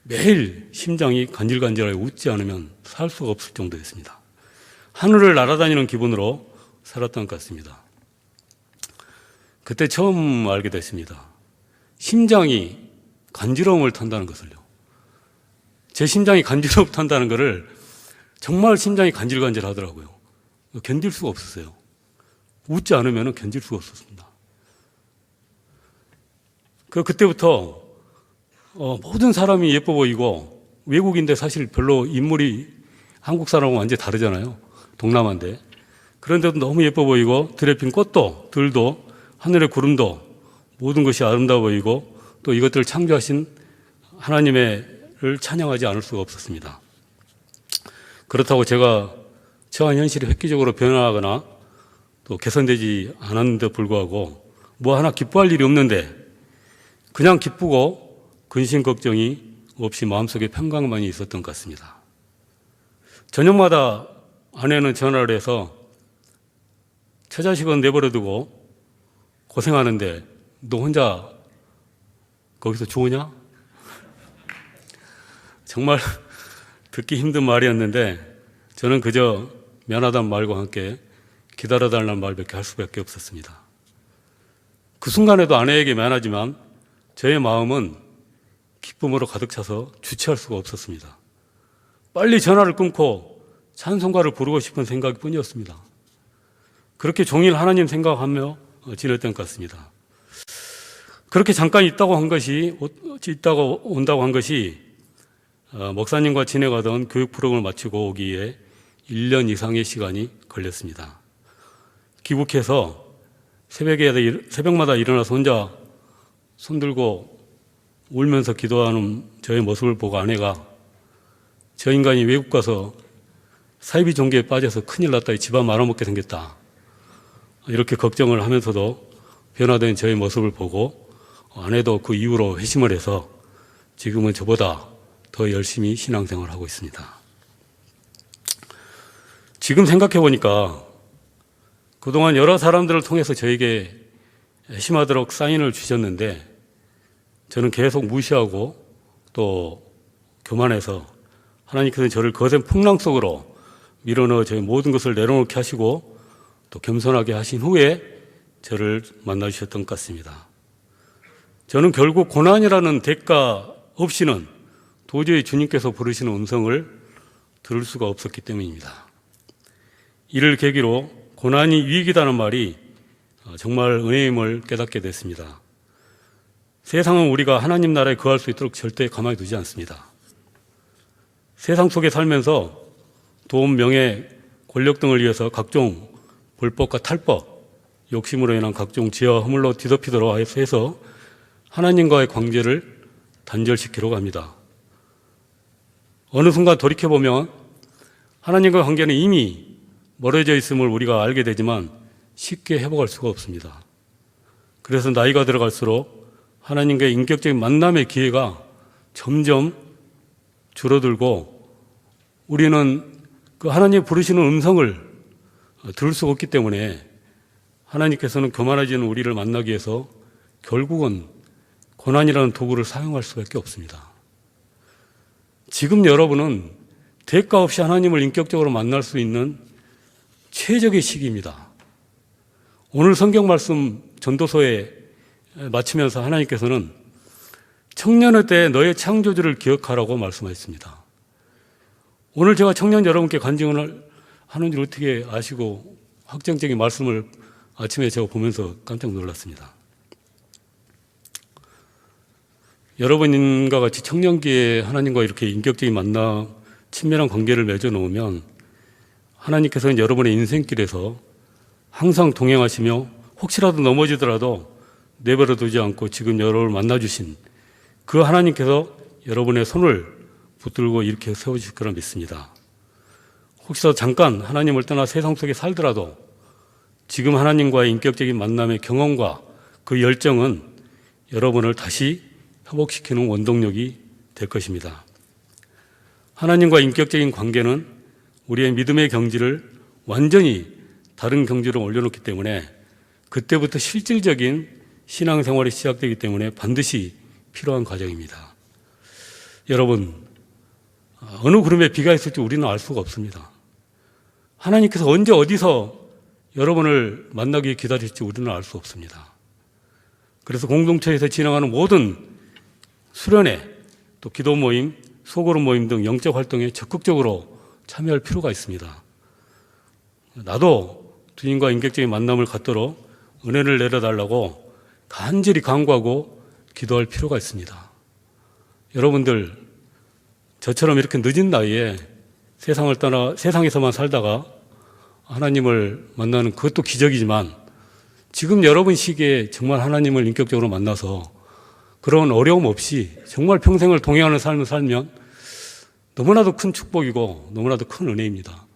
매일 심장이 간질간질하게 웃지 않으면 살 수가 없을 정도였습니다. 하늘을 날아다니는 기분으로 살았던 것 같습니다. 그때 처음 알게 됐습니다. 심장이 간지러움을 탄다는 것을요. 제 심장이 간지러움 탄다는 것을 정말 심장이 간질간질 하더라고요. 견딜 수가 없었어요. 웃지 않으면 견딜 수가 없었습니다. 그때부터 모든 사람이 예뻐 보이고 외국인데 사실 별로 인물이 한국 사람하고 완전히 다르잖아요. 동남아인데. 그런데도 너무 예뻐 보이고 들에 핀 꽃도 들도 하늘의 구름도 모든 것이 아름다워 보이고 또 이것들을 창조하신 하나님을 찬양하지 않을 수가 없었습니다. 그렇다고 제가 처한 현실이 획기적으로 변화하거나 또 개선되지 않았는데 불구하고 뭐 하나 기뻐할 일이 없는데 그냥 기쁘고 근심 걱정이 없이 마음속에 평강만이 있었던 것 같습니다. 저녁마다 아내는 전화를 해서 처자식은 내버려두고 고생하는데 너 혼자 거기서 좋으냐? 정말 듣기 힘든 말이었는데 저는 그저 미안하다는 말과 함께 기다려달라는 말밖에 할 수밖에 없었습니다. 그 순간에도 아내에게 미안하지만 저의 마음은 기쁨으로 가득 차서 주체할 수가 없었습니다. 빨리 전화를 끊고 찬송가를 부르고 싶은 생각뿐이었습니다. 그렇게 종일 하나님 생각하며 지냈던 것 같습니다. 그렇게 잠깐 있다고 온다고 한 것이 목사님과 지내가던 교육 프로그램을 마치고 오기에 1년 이상의 시간이 걸렸습니다. 귀국해서 새벽마다 일어나서 혼자 손들고 울면서 기도하는 저의 모습을 보고 아내가 저 인간이 외국 가서 사이비 종교에 빠져서 큰일 났다, 집안 말아먹게 생겼다, 이렇게 걱정을 하면서도 변화된 저의 모습을 보고 아내도 그 이후로 회심을 해서 지금은 저보다 더 열심히 신앙생활을 하고 있습니다. 지금 생각해 보니까 그동안 여러 사람들을 통해서 저에게 회심하도록 사인을 주셨는데 저는 계속 무시하고 또 교만해서 하나님께서는 저를 거센 풍랑 속으로 밀어넣어 저의 모든 것을 내려놓게 하시고 또 겸손하게 하신 후에 저를 만나주셨던 것 같습니다. 저는 결국 고난이라는 대가 없이는 도저히 주님께서 부르시는 음성을 들을 수가 없었기 때문입니다. 이를 계기로 고난이 유익이라는 말이 정말 은혜임을 깨닫게 됐습니다. 세상은 우리가 하나님 나라에 거할 수 있도록 절대 가만히 두지 않습니다. 세상 속에 살면서 돈, 명예, 권력 등을 위해서 각종 불법과 탈법, 욕심으로 인한 각종 죄와 허물로 뒤덮이도록 해서 하나님과의 관계를 단절시키려고 합니다. 어느 순간 돌이켜보면 하나님과의 관계는 이미 멀어져 있음을 우리가 알게 되지만 쉽게 회복할 수가 없습니다. 그래서 나이가 들어갈수록 하나님과의 인격적인 만남의 기회가 점점 줄어들고 우리는 그 하나님 부르시는 음성을 들을 수가 없기 때문에 하나님께서는 교만해지는 우리를 만나기 위해서 결국은 고난이라는 도구를 사용할 수밖에 없습니다. 지금 여러분은 대가 없이 하나님을 인격적으로 만날 수 있는 최적의 시기입니다. 오늘 성경 말씀 전도서에 마치면서 하나님께서는 청년의 때 너의 창조주를 기억하라고 말씀하셨습니다. 오늘 제가 청년 여러분께 간증을 하는 줄 어떻게 아시고 확정적인 말씀을 아침에 제가 보면서 깜짝 놀랐습니다. 여러분과 같이 청년기에 하나님과 이렇게 인격적인 만남, 친밀한 관계를 맺어놓으면 하나님께서는 여러분의 인생길에서 항상 동행하시며 혹시라도 넘어지더라도 내버려 두지 않고 지금 여러분을 만나주신 그 하나님께서 여러분의 손을 붙들고 이렇게 세워주실 거라 믿습니다. 혹시라도 잠깐 하나님을 떠나 세상 속에 살더라도 지금 하나님과의 인격적인 만남의 경험과 그 열정은 여러분을 다시 회복시키는 원동력이 될 것입니다. 하나님과 인격적인 관계는 우리의 믿음의 경지를 완전히 다른 경지로 올려놓기 때문에 그때부터 실질적인 신앙생활이 시작되기 때문에 반드시 필요한 과정입니다. 여러분, 어느 구름에 비가 있을지 우리는 알 수가 없습니다. 하나님께서 언제 어디서 여러분을 만나기 위해 기다릴지 우리는 알 수 없습니다. 그래서 공동체에서 진행하는 모든 수련회, 또 기도 모임, 소그룹 모임 등 영적 활동에 적극적으로 참여할 필요가 있습니다. 나도 주님과 인격적인 만남을 갖도록 은혜를 내려달라고 간절히 간구하고 기도할 필요가 있습니다. 여러분들, 저처럼 이렇게 늦은 나이에 세상을 떠나 세상에서만 살다가 하나님을 만나는 그것도 기적이지만 지금 여러분 시기에 정말 하나님을 인격적으로 만나서 그런 어려움 없이 정말 평생을 동행하는 삶을 살면 너무나도 큰 축복이고 너무나도 큰 은혜입니다.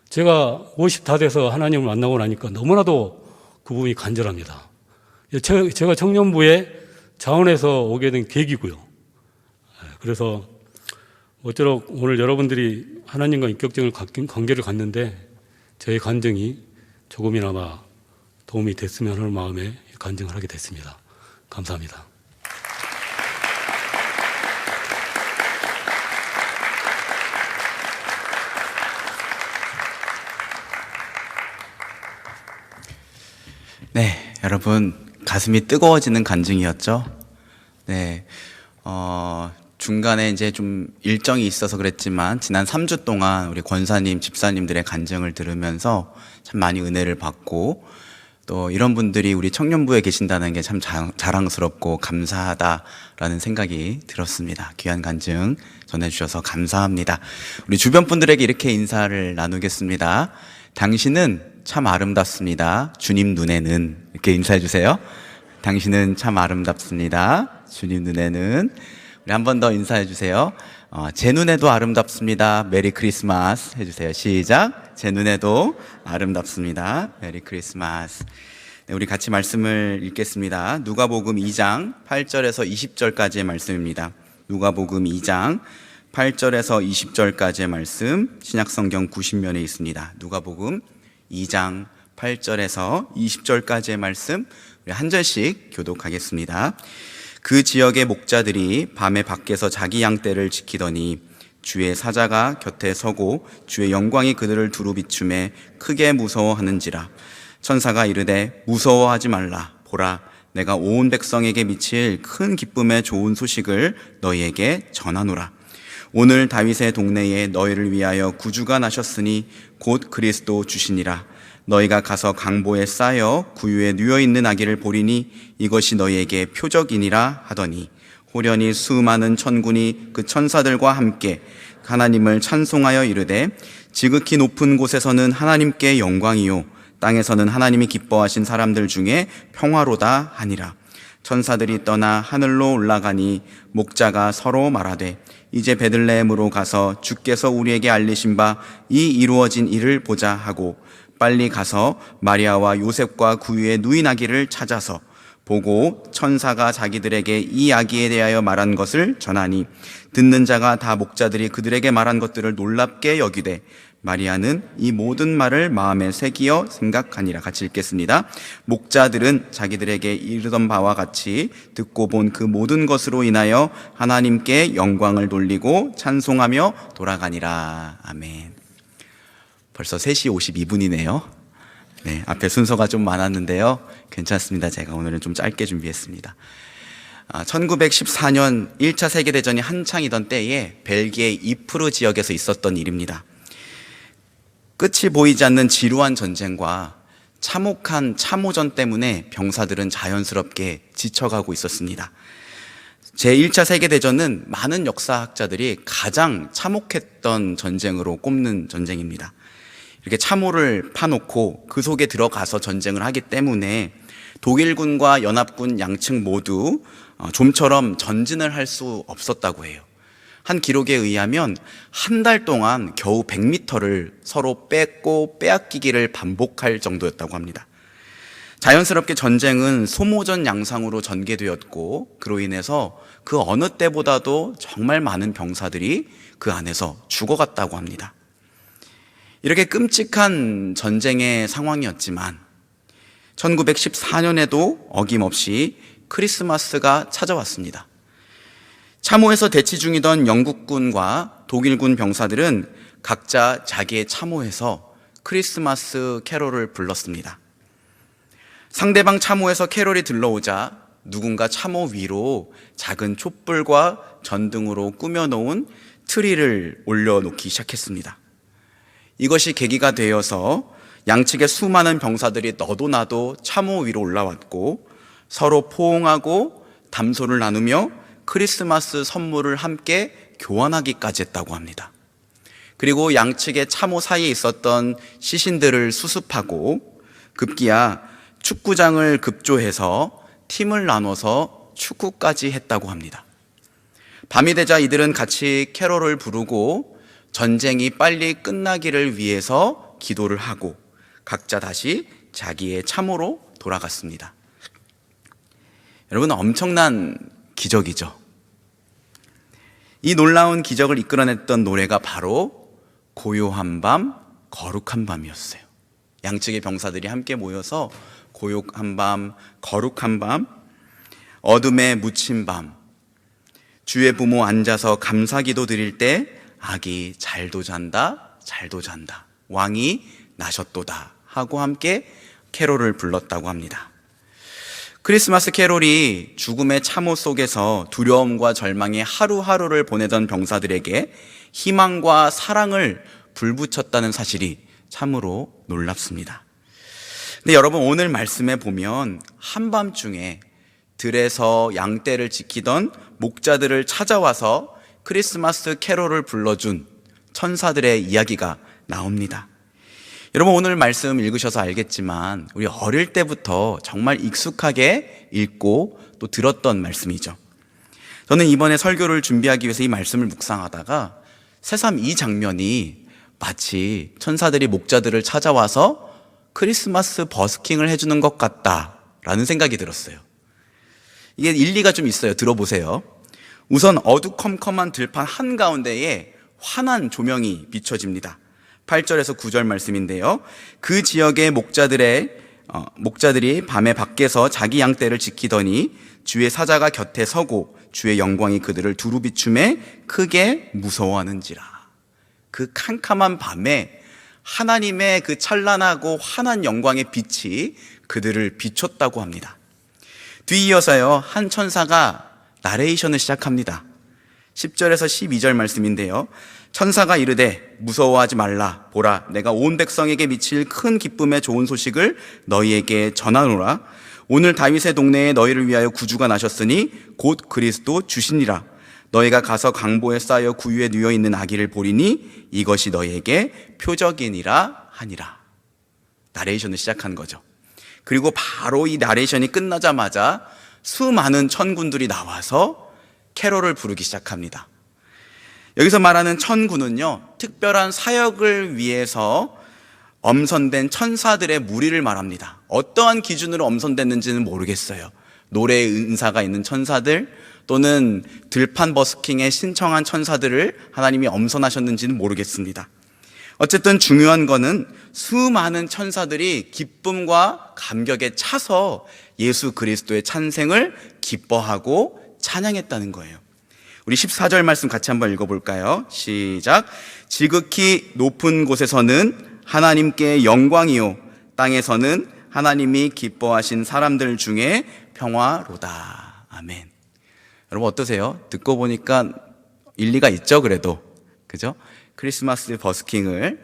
제가 50 다 돼서 하나님을 만나고 나니까 너무나도 그 부분이 간절합니다. 제가 청년부에 자원해서 오게 된 계기고요. 그래서 모쪼록 오늘 여러분들이 하나님과 인격적인 관계를 갖는데 저의 간증이 조금이나마 도움이 됐으면 하는 마음에 간증을 하게 됐습니다. 감사합니다. 네, 여러분 가슴이 뜨거워지는 간증이었죠. 네, 중간에 이제 좀 일정이 있어서 그랬지만 지난 3주 동안 우리 권사님, 집사님들의 간증을 들으면서 참 많이 은혜를 받고 또 이런 분들이 우리 청년부에 계신다는 게 참 자랑스럽고 감사하다라는 생각이 들었습니다. 귀한 간증 전해주셔서 감사합니다. 우리 주변 분들에게 이렇게 인사를 나누겠습니다. 당신은 참 아름답습니다. 주님 눈에는. 이렇게 인사해 주세요. 당신은 참 아름답습니다. 주님 눈에는. 우리 한 번 더 인사해 주세요. 제 눈에도 아름답습니다. 메리 크리스마스 해주세요. 시작. 제 눈에도 아름답습니다. 메리 크리스마스. 네, 우리 같이 말씀을 읽겠습니다. 누가복음 2장 8절에서 20절까지의 말씀입니다. 누가복음 2장 8절에서 20절까지의 말씀, 신약성경 90면에 있습니다. 누가복음 2장 8절에서 20절까지의 말씀, 우리 한 절씩 교독하겠습니다. 그 지역의 목자들이 밤에 밖에서 자기 양떼를 지키더니 주의 사자가 곁에 서고 주의 영광이 그들을 두루 비춤에 크게 무서워하는지라. 천사가 이르되 무서워하지 말라. 보라, 내가 온 백성에게 미칠 큰 기쁨의 좋은 소식을 너희에게 전하노라. 오늘 다윗의 동네에 너희를 위하여 구주가 나셨으니 곧 그리스도 주시니라. 너희가 가서 강보에 쌓여 구유에 누워 있는 아기를 보리니 이것이 너희에게 표적이니라 하더니 호련히 수많은 천군이 그 천사들과 함께 하나님을 찬송하여 이르되 지극히 높은 곳에서는 하나님께 영광이요 땅에서는 하나님이 기뻐하신 사람들 중에 평화로다 하니라. 천사들이 떠나 하늘로 올라가니 목자가 서로 말하되 이제 베들레헴으로 가서 주께서 우리에게 알리신 바 이 이루어진 일을 보자 하고 빨리 가서 마리아와 요셉과 구유에 누인 아기를 찾아서 보고 천사가 자기들에게 이 아기에 대하여 말한 것을 전하니 듣는 자가 다 목자들이 그들에게 말한 것들을 놀랍게 여기되 마리아는 이 모든 말을 마음에 새기어 생각하니라. 같이 읽겠습니다. 목자들은 자기들에게 이르던 바와 같이 듣고 본 그 모든 것으로 인하여 하나님께 영광을 돌리고 찬송하며 돌아가니라. 아멘. 벌써 3시 52분이네요. 네, 앞에 순서가 좀 많았는데요. 괜찮습니다. 제가 오늘은 좀 짧게 준비했습니다. 1914년 1차 세계대전이 한창이던 때에 벨기에 이프르 지역에서 있었던 일입니다. 끝이 보이지 않는 지루한 전쟁과 참혹한 참호전 때문에 병사들은 자연스럽게 지쳐가고 있었습니다. 제1차 세계대전은 많은 역사학자들이 가장 참혹했던 전쟁으로 꼽는 전쟁입니다. 이렇게 참호를 파놓고 그 속에 들어가서 전쟁을 하기 때문에 독일군과 연합군 양측 모두 좀처럼 전진을 할 수 없었다고 해요. 한 기록에 의하면 한 달 동안 겨우 100m를 서로 뺏고 빼앗기기를 반복할 정도였다고 합니다. 자연스럽게 전쟁은 소모전 양상으로 전개되었고 그로 인해서 그 어느 때보다도 정말 많은 병사들이 그 안에서 죽어갔다고 합니다. 이렇게 끔찍한 전쟁의 상황이었지만 1914년에도 어김없이 크리스마스가 찾아왔습니다. 참호에서 대치 중이던 영국군과 독일군 병사들은 각자 자기의 참호에서 크리스마스 캐롤을 불렀습니다. 상대방 참호에서 캐롤이 들러오자 누군가 참호 위로 작은 촛불과 전등으로 꾸며놓은 트리를 올려놓기 시작했습니다. 이것이 계기가 되어서 양측의 수많은 병사들이 너도 나도 참호 위로 올라왔고 서로 포옹하고 담소를 나누며 크리스마스 선물을 함께 교환하기까지 했다고 합니다. 그리고 양측의 참호 사이에 있었던 시신들을 수습하고 급기야 축구장을 급조해서 팀을 나눠서 축구까지 했다고 합니다. 밤이 되자 이들은 같이 캐롤을 부르고 전쟁이 빨리 끝나기를 위해서 기도를 하고 각자 다시 자기의 참호로 돌아갔습니다. 여러분, 엄청난 기적이죠. 이 놀라운 기적을 이끌어냈던 노래가 바로 고요한 밤, 거룩한 밤이었어요. 양측의 병사들이 함께 모여서 고요한 밤, 거룩한 밤, 어둠에 묻힌 밤, 주의 부모 앉아서 감사기도 드릴 때 아기 잘도 잔다, 잘도 잔다, 왕이 나셨도다 하고 함께 캐롤을 불렀다고 합니다. 크리스마스 캐롤이 죽음의 참호 속에서 두려움과 절망의 하루하루를 보내던 병사들에게 희망과 사랑을 불붙였다는 사실이 참으로 놀랍습니다. 근데 여러분, 오늘 말씀에 보면 한밤중에 들에서 양떼를 지키던 목자들을 찾아와서 크리스마스 캐롤을 불러준 천사들의 이야기가 나옵니다. 여러분, 오늘 말씀 읽으셔서 알겠지만 우리 어릴 때부터 정말 익숙하게 읽고 또 들었던 말씀이죠. 저는 이번에 설교를 준비하기 위해서 이 말씀을 묵상하다가 새삼 이 장면이 마치 천사들이 목자들을 찾아와서 크리스마스 버스킹을 해주는 것 같다라는 생각이 들었어요. 이게 일리가 좀 있어요. 들어보세요. 우선 어두컴컴한 들판 한가운데에 환한 조명이 비춰집니다. 8절에서 9절 말씀인데요. 그 지역의 목자들이 밤에 밖에서 자기 양떼를 지키더니 주의 사자가 곁에 서고 주의 영광이 그들을 두루 비춤에 크게 무서워하는지라. 그 캄캄한 밤에 하나님의 그 찬란하고 환한 영광의 빛이 그들을 비췄다고 합니다. 뒤이어서요, 한 천사가 나레이션을 시작합니다. 10절에서 12절 말씀인데요. 천사가 이르되 무서워하지 말라. 보라, 내가 온 백성에게 미칠 큰 기쁨의 좋은 소식을 너희에게 전하노라. 오늘 다윗의 동네에 너희를 위하여 구주가 나셨으니 곧 그리스도 주시니라. 너희가 가서 강보에 쌓여 구유에 누워 있는 아기를 보리니 이것이 너희에게 표적이니라 하니라. 나레이션을 시작한 거죠. 그리고 바로 이 나레이션이 끝나자마자 수많은 천군들이 나와서 캐롤을 부르기 시작합니다. 여기서 말하는 천군은요, 특별한 사역을 위해서 엄선된 천사들의 무리를 말합니다. 어떠한 기준으로 엄선됐는지는 모르겠어요. 노래의 은사가 있는 천사들 또는 들판 버스킹에 신청한 천사들을 하나님이 엄선하셨는지는 모르겠습니다. 어쨌든 중요한 거는 수많은 천사들이 기쁨과 감격에 차서 예수 그리스도의 찬생을 기뻐하고 찬양했다는 거예요. 우리 14절 말씀 같이 한번 읽어볼까요? 시작. 지극히 높은 곳에서는 하나님께 영광이요, 땅에서는 하나님이 기뻐하신 사람들 중에 평화로다. 아멘. 여러분 어떠세요? 듣고 보니까 일리가 있죠, 그래도. 그죠? 크리스마스 버스킹을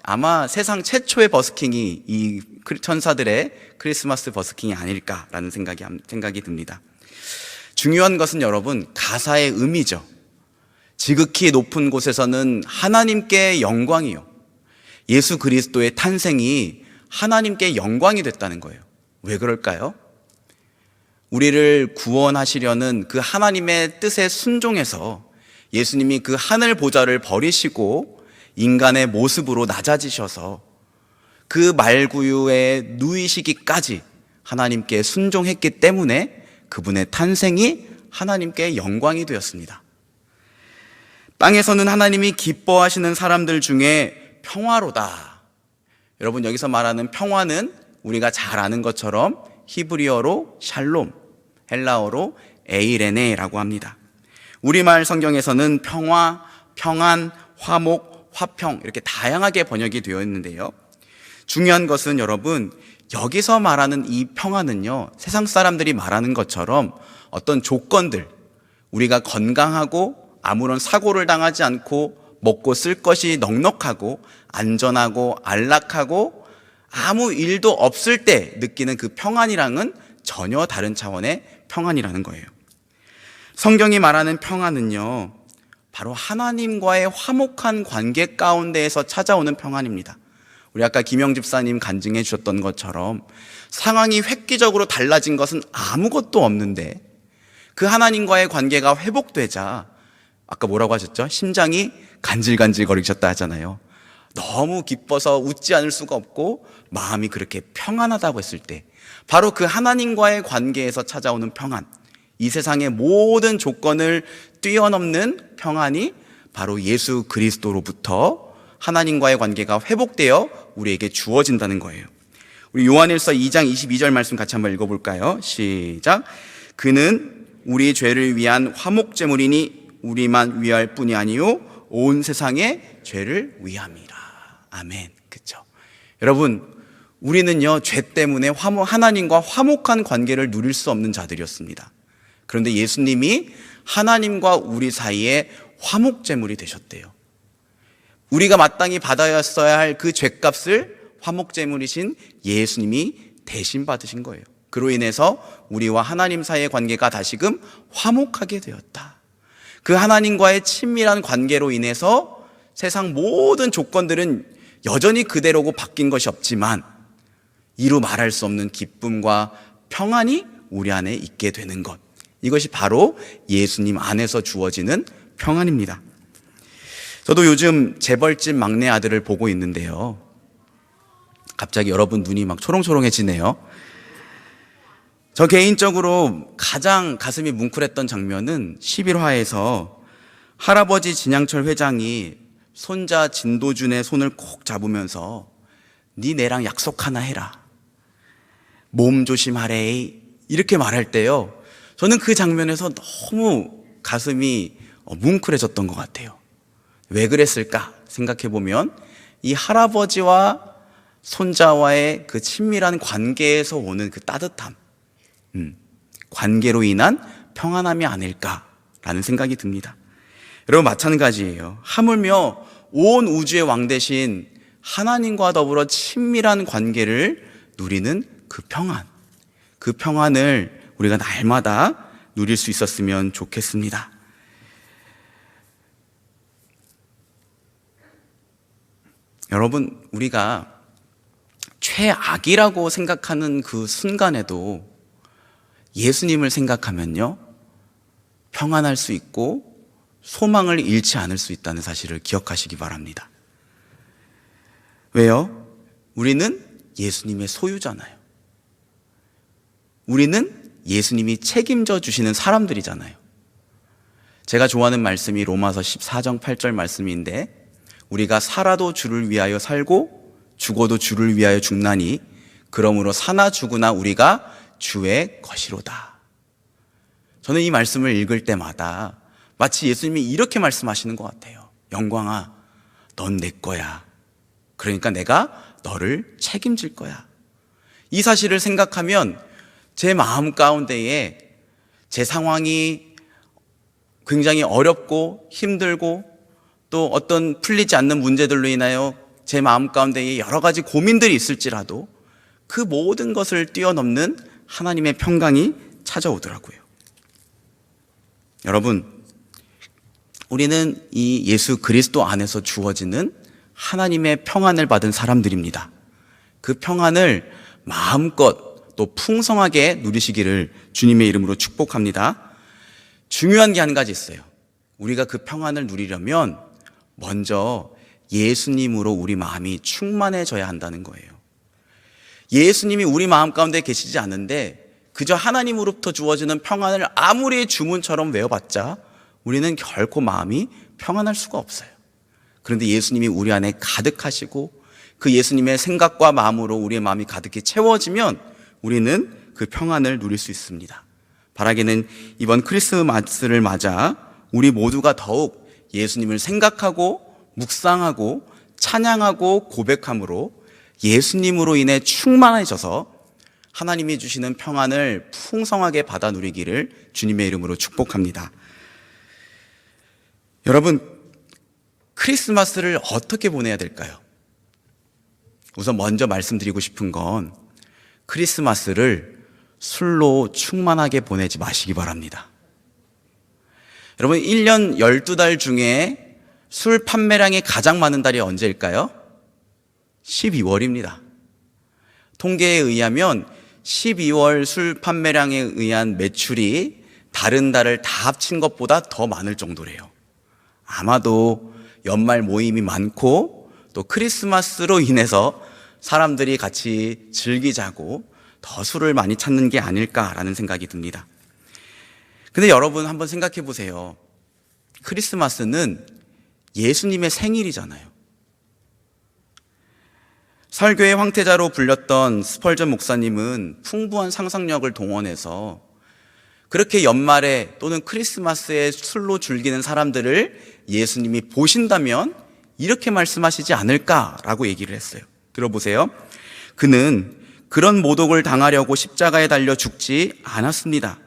아마 세상 최초의 버스킹이 이 천사들의 크리스마스 버스킹이 아닐까라는 생각이 듭니다. 중요한 것은 여러분 가사의 의미죠. 지극히 높은 곳에서는 하나님께 영광이요. 예수 그리스도의 탄생이 하나님께 영광이 됐다는 거예요. 왜 그럴까요? 우리를 구원하시려는 그 하나님의 뜻에 순종해서 예수님이 그 하늘 보좌를 버리시고 인간의 모습으로 낮아지셔서 그 말구유에 누이시기까지 하나님께 순종했기 때문에 그분의 탄생이 하나님께 영광이 되었습니다. 땅에서는 하나님이 기뻐하시는 사람들 중에 평화로다. 여러분 여기서 말하는 평화는 우리가 잘 아는 것처럼 히브리어로 샬롬, 헬라어로 에이레네라고 합니다. 우리말 성경에서는 평화, 평안, 화목, 화평 이렇게 다양하게 번역이 되어 있는데요. 중요한 것은 여러분 여기서 말하는 이 평화는요, 세상 사람들이 말하는 것처럼 어떤 조건들, 우리가 건강하고 아무런 사고를 당하지 않고 먹고 쓸 것이 넉넉하고 안전하고 안락하고 아무 일도 없을 때 느끼는 그 평안이랑은 전혀 다른 차원의 평안이라는 거예요. 성경이 말하는 평안은요, 바로 하나님과의 화목한 관계 가운데에서 찾아오는 평안입니다. 우리 아까 김영 집사님 간증해 주셨던 것처럼 상황이 획기적으로 달라진 것은 아무것도 없는데 그 하나님과의 관계가 회복되자 아까 뭐라고 하셨죠? 심장이 간질간질 거리셨다 하잖아요. 너무 기뻐서 웃지 않을 수가 없고 마음이 그렇게 평안하다고 했을 때 바로 그 하나님과의 관계에서 찾아오는 평안, 이 세상의 모든 조건을 뛰어넘는 평안이 바로 예수 그리스도로부터 하나님과의 관계가 회복되어 우리에게 주어진다는 거예요. 우리 요한일서 2장 22절 말씀 같이 한번 읽어볼까요? 시작. 그는 우리 죄를 위한 화목제물이니 우리만 위할 뿐이 아니요 온 세상의 죄를 위함이라. 아멘. 그렇죠? 여러분 우리는요 죄 때문에 하나님과 화목한 관계를 누릴 수 없는 자들이었습니다. 그런데 예수님이 하나님과 우리 사이에 화목제물이 되셨대요. 우리가 마땅히 받아야 할 그 죄값을 화목제물이신 예수님이 대신 받으신 거예요. 그로 인해서 우리와 하나님 사이의 관계가 다시금 화목하게 되었다. 그 하나님과의 친밀한 관계로 인해서 세상 모든 조건들은 여전히 그대로고 바뀐 것이 없지만 이루 말할 수 없는 기쁨과 평안이 우리 안에 있게 되는 것, 이것이 바로 예수님 안에서 주어지는 평안입니다. 저도 요즘 재벌집 막내 아들을 보고 있는데요, 갑자기 여러분 눈이 막 초롱초롱해지네요. 저 개인적으로 가장 가슴이 뭉클했던 장면은 11화에서 할아버지 진양철 회장이 손자 진도준의 손을 콕 잡으면서 네 내랑 약속 하나 해라, 몸 조심하래, 이렇게 말할 때요, 저는 그 장면에서 너무 가슴이 뭉클해졌던 것 같아요. 왜 그랬을까 생각해보면 이 할아버지와 손자와의 그 친밀한 관계에서 오는 그 따뜻함, 관계로 인한 평안함이 아닐까라는 생각이 듭니다. 여러분 마찬가지예요. 하물며 온 우주의 왕 대신 하나님과 더불어 친밀한 관계를 누리는 그 평안을 우리가 날마다 누릴 수 있었으면 좋겠습니다. 여러분, 우리가 최악이라고 생각하는 그 순간에도 예수님을 생각하면요, 평안할 수 있고 소망을 잃지 않을 수 있다는 사실을 기억하시기 바랍니다. 왜요? 우리는 예수님의 소유잖아요. 우리는 예수님이 책임져 주시는 사람들이잖아요. 제가 좋아하는 말씀이 로마서 14장 8절 말씀인데, 우리가 살아도 주를 위하여 살고 죽어도 주를 위하여 죽나니 그러므로 사나 죽으나 우리가 주의 것이로다. 저는 이 말씀을 읽을 때마다 마치 예수님이 이렇게 말씀하시는 것 같아요. 영광아, 넌 내 거야. 그러니까 내가 너를 책임질 거야. 이 사실을 생각하면 제 마음 가운데에 제 상황이 굉장히 어렵고 힘들고 또 어떤 풀리지 않는 문제들로 인하여 제 마음 가운데에 여러 가지 고민들이 있을지라도 그 모든 것을 뛰어넘는 하나님의 평강이 찾아오더라고요. 여러분, 우리는 이 예수 그리스도 안에서 주어지는 하나님의 평안을 받은 사람들입니다. 그 평안을 마음껏 또 풍성하게 누리시기를 주님의 이름으로 축복합니다. 중요한 게 한 가지 있어요. 우리가 그 평안을 누리려면 먼저 예수님으로 우리 마음이 충만해져야 한다는 거예요. 예수님이 우리 마음 가운데 계시지 않는데 그저 하나님으로부터 주어지는 평안을 아무리 주문처럼 외워봤자 우리는 결코 마음이 평안할 수가 없어요. 그런데 예수님이 우리 안에 가득하시고 그 예수님의 생각과 마음으로 우리의 마음이 가득히 채워지면 우리는 그 평안을 누릴 수 있습니다. 바라기는 이번 크리스마스를 맞아 우리 모두가 더욱 예수님을 생각하고 묵상하고 찬양하고 고백함으로 예수님으로 인해 충만해져서 하나님이 주시는 평안을 풍성하게 받아 누리기를 주님의 이름으로 축복합니다. 여러분, 크리스마스를 어떻게 보내야 될까요? 우선 먼저 말씀드리고 싶은 건 크리스마스를 술로 충만하게 보내지 마시기 바랍니다. 여러분, 1년 12달 중에 술 판매량이 가장 많은 달이 언제일까요? 12월입니다. 통계에 의하면 12월 술 판매량에 의한 매출이 다른 달을 다 합친 것보다 더 많을 정도래요. 아마도 연말 모임이 많고 또 크리스마스로 인해서 사람들이 같이 즐기자고 더 술을 많이 찾는 게 아닐까라는 생각이 듭니다. 근데 여러분 한번 생각해 보세요. 크리스마스는 예수님의 생일이잖아요. 설교의 황태자로 불렸던 스펄전 목사님은 풍부한 상상력을 동원해서 그렇게 연말에 또는 크리스마스에 술로 즐기는 사람들을 예수님이 보신다면 이렇게 말씀하시지 않을까라고 얘기를 했어요. 들어보세요. 그는 그런 모독을 당하려고 십자가에 달려 죽지 않았습니다.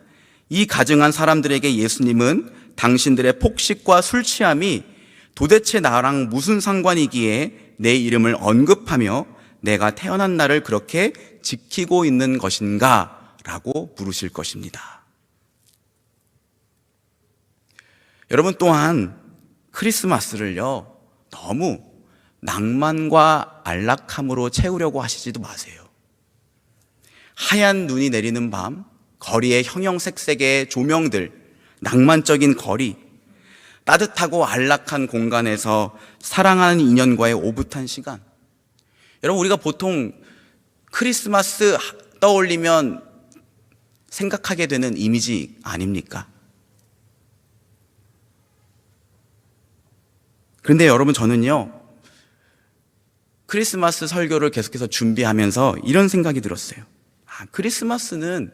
이 가증한 사람들에게 예수님은 당신들의 폭식과 술 취함이 도대체 나랑 무슨 상관이기에 내 이름을 언급하며 내가 태어난 날을 그렇게 지키고 있는 것인가? 라고 물으실 것입니다. 여러분 또한 크리스마스를요, 너무 낭만과 안락함으로 채우려고 하시지도 마세요. 하얀 눈이 내리는 밤, 거리의 형형색색의 조명들, 낭만적인 거리, 따뜻하고 안락한 공간에서 사랑하는 인연과의 오붓한 시간. 여러분, 우리가 보통 크리스마스 떠올리면 생각하게 되는 이미지 아닙니까? 그런데 여러분, 저는요, 크리스마스 설교를 계속해서 준비하면서 이런 생각이 들었어요. 크리스마스는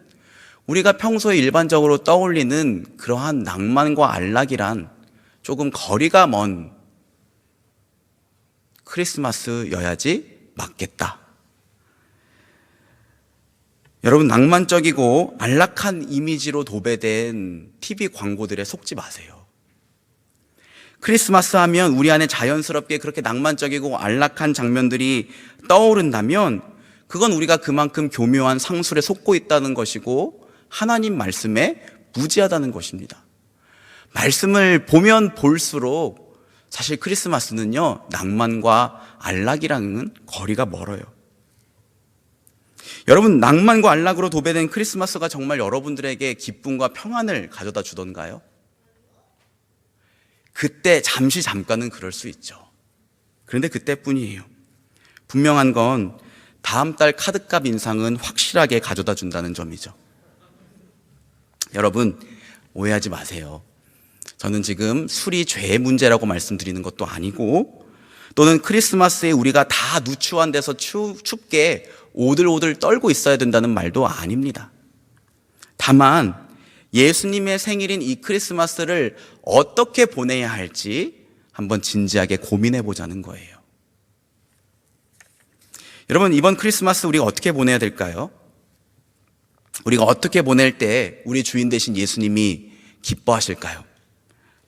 우리가 평소에 일반적으로 떠올리는 그러한 낭만과 안락이란 조금 거리가 먼 크리스마스여야지 맞겠다. 여러분, 낭만적이고 안락한 이미지로 도배된 TV 광고들에 속지 마세요. 크리스마스 하면 우리 안에 자연스럽게 그렇게 낭만적이고 안락한 장면들이 떠오른다면 그건 우리가 그만큼 교묘한 상술에 속고 있다는 것이고 하나님 말씀에 무지하다는 것입니다. 말씀을 보면 볼수록 사실 크리스마스는요, 낭만과 안락이랑은 거리가 멀어요. 여러분, 낭만과 안락으로 도배된 크리스마스가 정말 여러분들에게 기쁨과 평안을 가져다 주던가요? 그때 잠깐은 그럴 수 있죠. 그런데 그때뿐이에요. 분명한 건 다음 달 카드값 인상은 확실하게 가져다 준다는 점이죠. 여러분, 오해하지 마세요. 저는 지금 술이 죄의 문제라고 말씀드리는 것도 아니고, 또는 크리스마스에 우리가 다 누추한 데서 춥게 오들오들 떨고 있어야 된다는 말도 아닙니다. 다만 예수님의 생일인 이 크리스마스를 어떻게 보내야 할지 한번 진지하게 고민해 보자는 거예요. 여러분, 이번 크리스마스 우리가 어떻게 보내야 될까요? 우리가 어떻게 보낼 때 우리 주인 되신 예수님이 기뻐하실까요?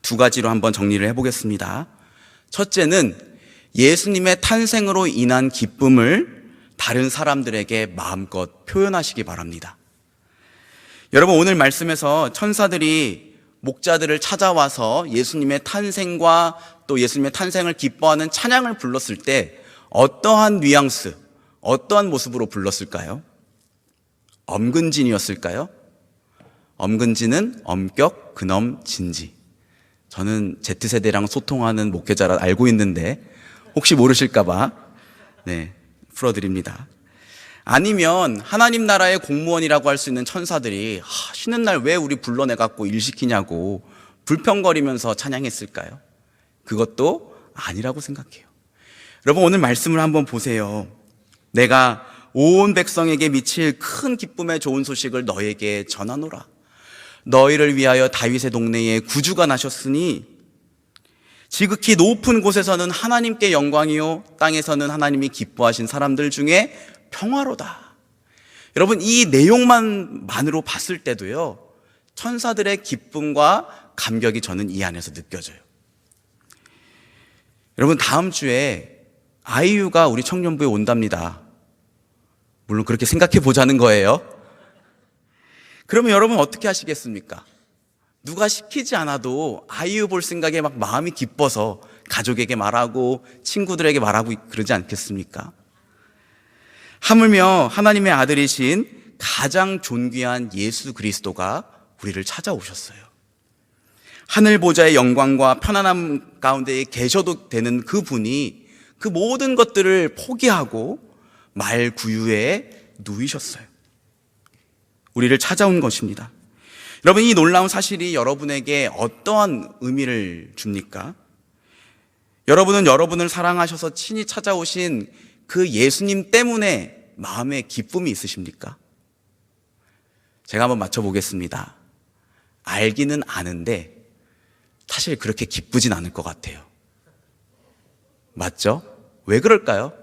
두 가지로 한번 정리를 해보겠습니다. 첫째는 예수님의 탄생으로 인한 기쁨을 다른 사람들에게 마음껏 표현하시기 바랍니다. 여러분, 오늘 말씀에서 천사들이 목자들을 찾아와서 예수님의 탄생과 또 예수님의 탄생을 기뻐하는 찬양을 불렀을 때 어떠한 뉘앙스, 어떠한 모습으로 불렀을까요? 엄근진이었을까요? 엄근진은 엄격, 근엄, 진지. 저는 Z세대랑 소통하는 목회자라 알고 있는데 혹시 모르실까봐 풀어드립니다. 아니면 하나님 나라의 공무원이라고 할 수 있는 천사들이 쉬는 날 왜 우리 불러내갖고 일 시키냐고 불평거리면서 찬양했을까요? 그것도 아니라고 생각해요. 여러분, 오늘 말씀을 한번 보세요. 내가 온 백성에게 미칠 큰 기쁨의 좋은 소식을 너에게 전하노라. 너희를 위하여 다윗의 동네에 구주가 나셨으니 지극히 높은 곳에서는 하나님께 영광이요 땅에서는 하나님이 기뻐하신 사람들 중에 평화로다. 여러분, 이 내용만으로 봤을 때도요, 천사들의 기쁨과 감격이 저는 이 안에서 느껴져요. 여러분, 다음 주에 아이유가 우리 청년부에 온답니다. 물론 그렇게 생각해 보자는 거예요. 그러면 여러분 어떻게 하시겠습니까? 누가 시키지 않아도 아이유 볼 생각에 막 마음이 기뻐서 가족에게 말하고 친구들에게 말하고 그러지 않겠습니까? 하물며 하나님의 아들이신 가장 존귀한 예수 그리스도가 우리를 찾아오셨어요. 하늘 보좌의 영광과 편안함 가운데 계셔도 되는 그분이 그 모든 것들을 포기하고 말 구유에 누이셨어요. 우리를 찾아온 것입니다. 여러분, 이 놀라운 사실이 여러분에게 어떠한 의미를 줍니까? 여러분은 여러분을 사랑하셔서 친히 찾아오신 그 예수님 때문에 마음에 기쁨이 있으십니까? 제가 한번 맞춰보겠습니다. 알기는 아는데 사실 그렇게 기쁘진 않을 것 같아요. 맞죠? 왜 그럴까요?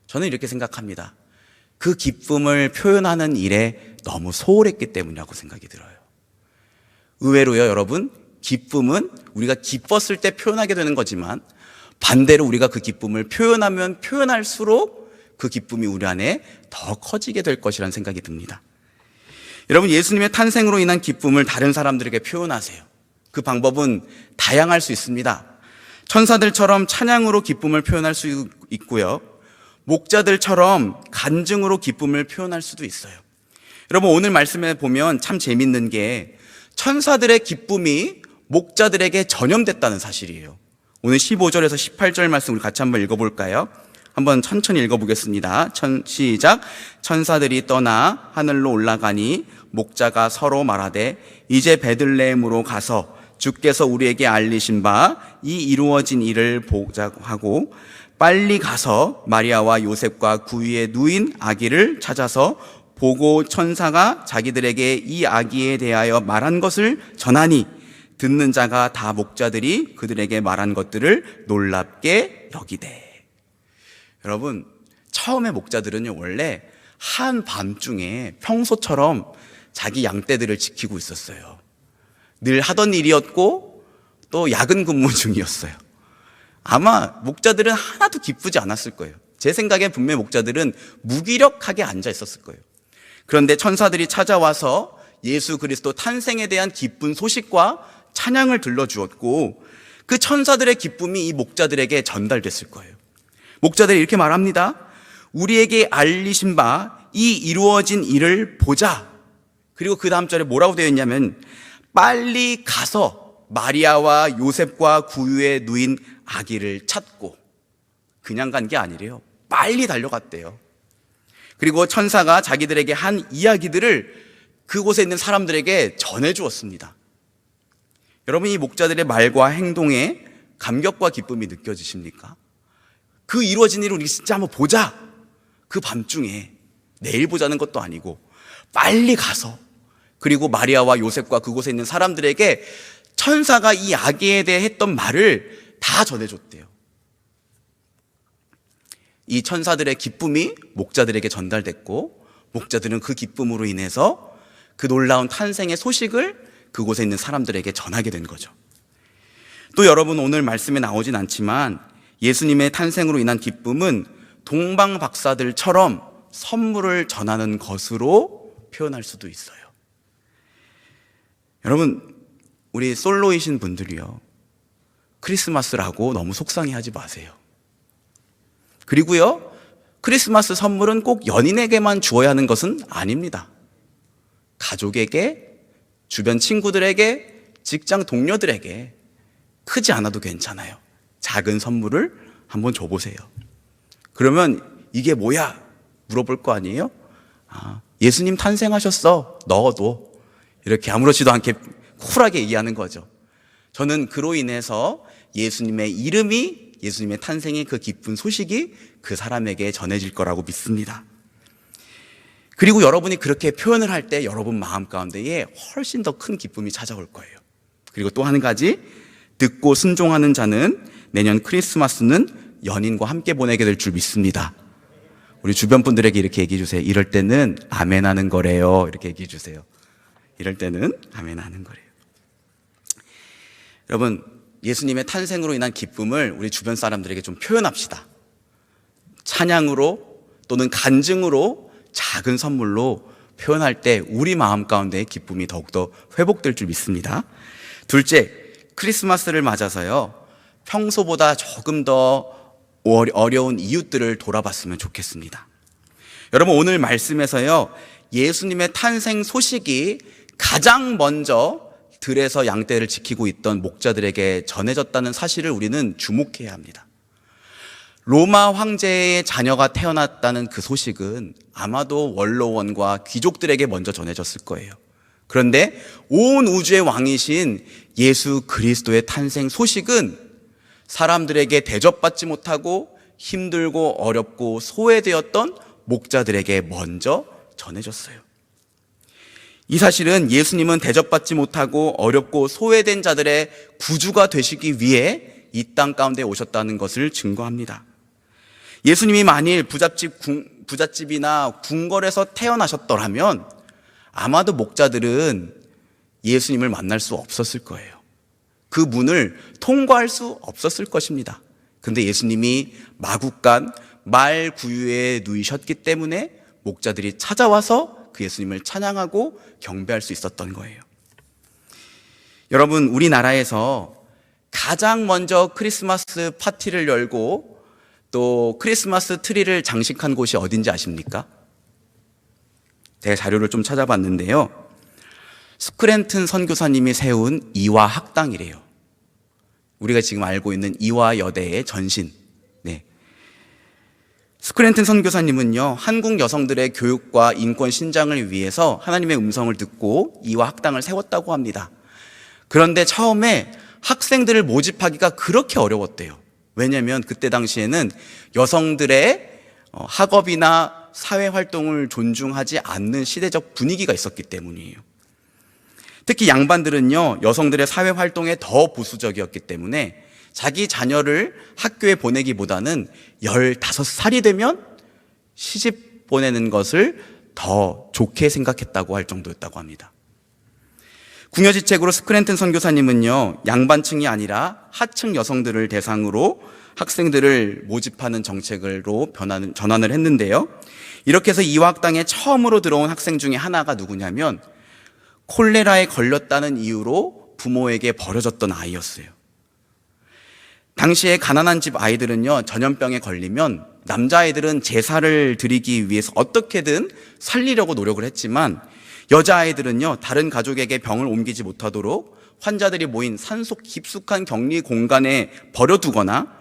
저는 이렇게 생각합니다. 그 기쁨을 표현하는 일에 너무 소홀했기 때문이라고 생각이 들어요. 의외로요, 여러분, 기쁨은 우리가 기뻤을 때 표현하게 되는 거지만 반대로 우리가 그 기쁨을 표현하면 표현할수록 그 기쁨이 우리 안에 더 커지게 될 것이라는 생각이 듭니다. 여러분, 예수님의 탄생으로 인한 기쁨을 다른 사람들에게 표현하세요. 그 방법은 다양할 수 있습니다. 천사들처럼 찬양으로 기쁨을 표현할 수 있고요, 목자들처럼 간증으로 기쁨을 표현할 수도 있어요. 여러분, 오늘 말씀에 보면 참 재밌는 게 천사들의 기쁨이 목자들에게 전염됐다는 사실이에요. 오늘 15절에서 18절 말씀 우리 같이 한번 읽어볼까요? 한번 천천히 읽어보겠습니다. 시작. 천사들이 떠나 하늘로 올라가니 목자가 서로 말하되 이제 베들레헴으로 가서 주께서 우리에게 알리신 바 이 이루어진 일을 보자고 하고 빨리 가서 마리아와 요셉과 그 위에 누인 아기를 찾아서 보고 천사가 자기들에게 이 아기에 대하여 말한 것을 전하니 듣는 자가 다 목자들이 그들에게 말한 것들을 놀랍게 여기되. 여러분, 처음에 목자들은요, 원래 한밤중에 평소처럼 자기 양떼들을 지키고 있었어요. 늘 하던 일이었고 또 야근 근무 중이었어요. 아마 목자들은 하나도 기쁘지 않았을 거예요. 제 생각엔 분명히 목자들은 무기력하게 앉아 있었을 거예요. 그런데 천사들이 찾아와서 예수 그리스도 탄생에 대한 기쁜 소식과 찬양을 들려주었고 그 천사들의 기쁨이 이 목자들에게 전달됐을 거예요. 목자들이 이렇게 말합니다. 우리에게 알리신 바 이 이루어진 일을 보자. 그리고 그 다음 절에 뭐라고 되어 있냐면 빨리 가서 마리아와 요셉과 구유에 누인 아기를 찾고, 그냥 간 게 아니래요. 빨리 달려갔대요. 그리고 천사가 자기들에게 한 이야기들을 그곳에 있는 사람들에게 전해주었습니다. 여러분, 이 목자들의 말과 행동에 감격과 기쁨이 느껴지십니까? 그 이루어진 일을 우리 진짜 한번 보자. 그 밤중에 내일 보자는 것도 아니고 빨리 가서, 그리고 마리아와 요셉과 그곳에 있는 사람들에게 천사가 이 아기에 대해 했던 말을 다 전해줬대요. 이 천사들의 기쁨이 목자들에게 전달됐고 목자들은 그 기쁨으로 인해서 그 놀라운 탄생의 소식을 그곳에 있는 사람들에게 전하게 된 거죠. 또 여러분, 오늘 말씀에 나오진 않지만 예수님의 탄생으로 인한 기쁨은 동방 박사들처럼 선물을 전하는 것으로 표현할 수도 있어요. 여러분, 우리 솔로이신 분들이요, 크리스마스라고 너무 속상해하지 마세요. 그리고요, 크리스마스 선물은 꼭 연인에게만 주어야 하는 것은 아닙니다. 가족에게, 주변 친구들에게, 직장 동료들에게 크지 않아도 괜찮아요. 작은 선물을 한번 줘보세요. 그러면 이게 뭐야? 물어볼 거 아니에요? 예수님 탄생하셨어. 넣어도. 이렇게 아무렇지도 않게 쿨하게 얘기하는 거죠. 저는 그로 인해서 예수님의 이름이, 예수님의 탄생의 그 기쁜 소식이 그 사람에게 전해질 거라고 믿습니다. 그리고 여러분이 그렇게 표현을 할 때 여러분 마음 가운데에 훨씬 더 큰 기쁨이 찾아올 거예요. 그리고 또 한 가지, 듣고 순종하는 자는 내년 크리스마스는 연인과 함께 보내게 될 줄 믿습니다. 우리 주변 분들에게 이렇게 얘기해 주세요. 이럴 때는 아멘 하는 거래요. 이렇게 얘기해 주세요. 이럴 때는 아멘 하는 거래요. 여러분, 예수님의 탄생으로 인한 기쁨을 우리 주변 사람들에게 좀 표현합시다. 찬양으로 또는 간증으로, 작은 선물로 표현할 때 우리 마음 가운데의 기쁨이 더욱더 회복될 줄 믿습니다. 둘째, 크리스마스를 맞아서요, 평소보다 조금 더 어려운 이웃들을 돌아봤으면 좋겠습니다. 여러분, 오늘 말씀에서요, 예수님의 탄생 소식이 가장 먼저 들에서 양떼를 지키고 있던 목자들에게 전해졌다는 사실을 우리는 주목해야 합니다. 로마 황제의 자녀가 태어났다는 그 소식은 아마도 원로원과 귀족들에게 먼저 전해졌을 거예요. 그런데 온 우주의 왕이신 예수 그리스도의 탄생 소식은 사람들에게 대접받지 못하고 힘들고 어렵고 소외되었던 목자들에게 먼저 전해졌어요. 이 사실은 예수님은 대접받지 못하고 어렵고 소외된 자들의 구주가 되시기 위해 이 땅 가운데 오셨다는 것을 증거합니다. 예수님이 만일 부잣집이나 궁궐에서 태어나셨더라면 아마도 목자들은 예수님을 만날 수 없었을 거예요. 그 문을 통과할 수 없었을 것입니다. 그런데 예수님이 마국간 말구유에 누이셨기 때문에 목자들이 찾아와서 그 예수님을 찬양하고 경배할 수 있었던 거예요. 여러분, 우리나라에서 가장 먼저 크리스마스 파티를 열고 또 크리스마스 트리를 장식한 곳이 어딘지 아십니까? 제가 자료를 좀 찾아봤는데요, 스크랜튼 선교사님이 세운 이화 학당이래요. 우리가 지금 알고 있는 이화 여대의 전신. 네. 스크랜튼 선교사님은요, 한국 여성들의 교육과 인권 신장을 위해서 하나님의 음성을 듣고 이화 학당을 세웠다고 합니다. 그런데 처음에 학생들을 모집하기가 그렇게 어려웠대요. 왜냐하면 그때 당시에는 여성들의 학업이나 사회활동을 존중하지 않는 시대적 분위기가 있었기 때문이에요. 특히 양반들은요, 여성들의 사회활동에 더 보수적이었기 때문에 자기 자녀를 학교에 보내기보다는 15살이 되면 시집 보내는 것을 더 좋게 생각했다고 할 정도였다고 합니다. 궁여지책으로 스크랜튼 선교사님은요, 양반층이 아니라 하층 여성들을 대상으로 학생들을 모집하는 정책으로 전환을 했는데요. 이렇게 해서 이화학당에 처음으로 들어온 학생 중에 하나가 누구냐면 콜레라에 걸렸다는 이유로 부모에게 버려졌던 아이였어요. 당시에 가난한 집 아이들은요, 전염병에 걸리면 남자아이들은 제사를 드리기 위해서 어떻게든 살리려고 노력을 했지만 여자아이들은요, 다른 가족에게 병을 옮기지 못하도록 환자들이 모인 산소 깊숙한 격리 공간에 버려두거나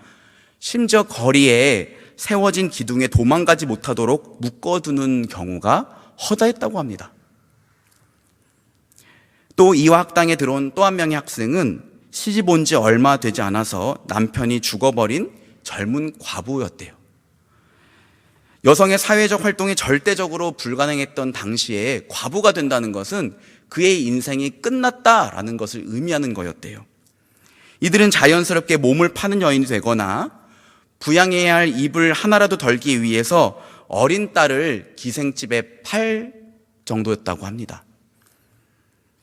심지어 거리에 세워진 기둥에 도망가지 못하도록 묶어두는 경우가 허다했다고 합니다. 또 이화학당에 들어온 또 한 명의 학생은 시집 온 지 얼마 되지 않아서 남편이 죽어버린 젊은 과부였대요. 여성의 사회적 활동이 절대적으로 불가능했던 당시에 과부가 된다는 것은 그의 인생이 끝났다라는 것을 의미하는 거였대요. 이들은 자연스럽게 몸을 파는 여인이 되거나 부양해야 할 입을 하나라도 덜기 위해서 어린 딸을 기생집에 팔 정도였다고 합니다.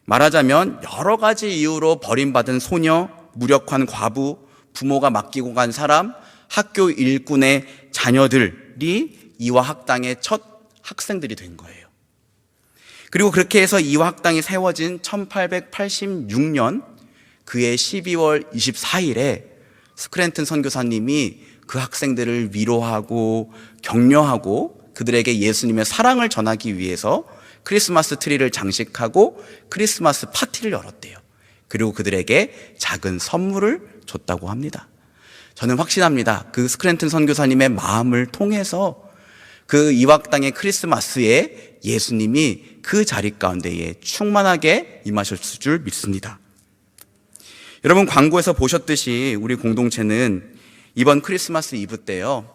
말하자면 여러 가지 이유로 버림받은 소녀, 무력한 과부, 부모가 맡기고 간 사람, 학교 일꾼의 자녀들이 이화학당의 첫 학생들이 된 거예요. 그리고 그렇게 해서 이화학당이 세워진 1886년 그해 12월 24일에 스크랜튼 선교사님이 그 학생들을 위로하고 격려하고 그들에게 예수님의 사랑을 전하기 위해서 크리스마스 트리를 장식하고 크리스마스 파티를 열었대요. 그리고 그들에게 작은 선물을 줬다고 합니다. 저는 확신합니다. 그 스크랜튼 선교사님의 마음을 통해서 그 이화학당의 크리스마스에 예수님이 그 자리 가운데에 충만하게 임하셨을 줄 믿습니다. 여러분, 광고에서 보셨듯이 우리 공동체는 이번 크리스마스 이브 때요,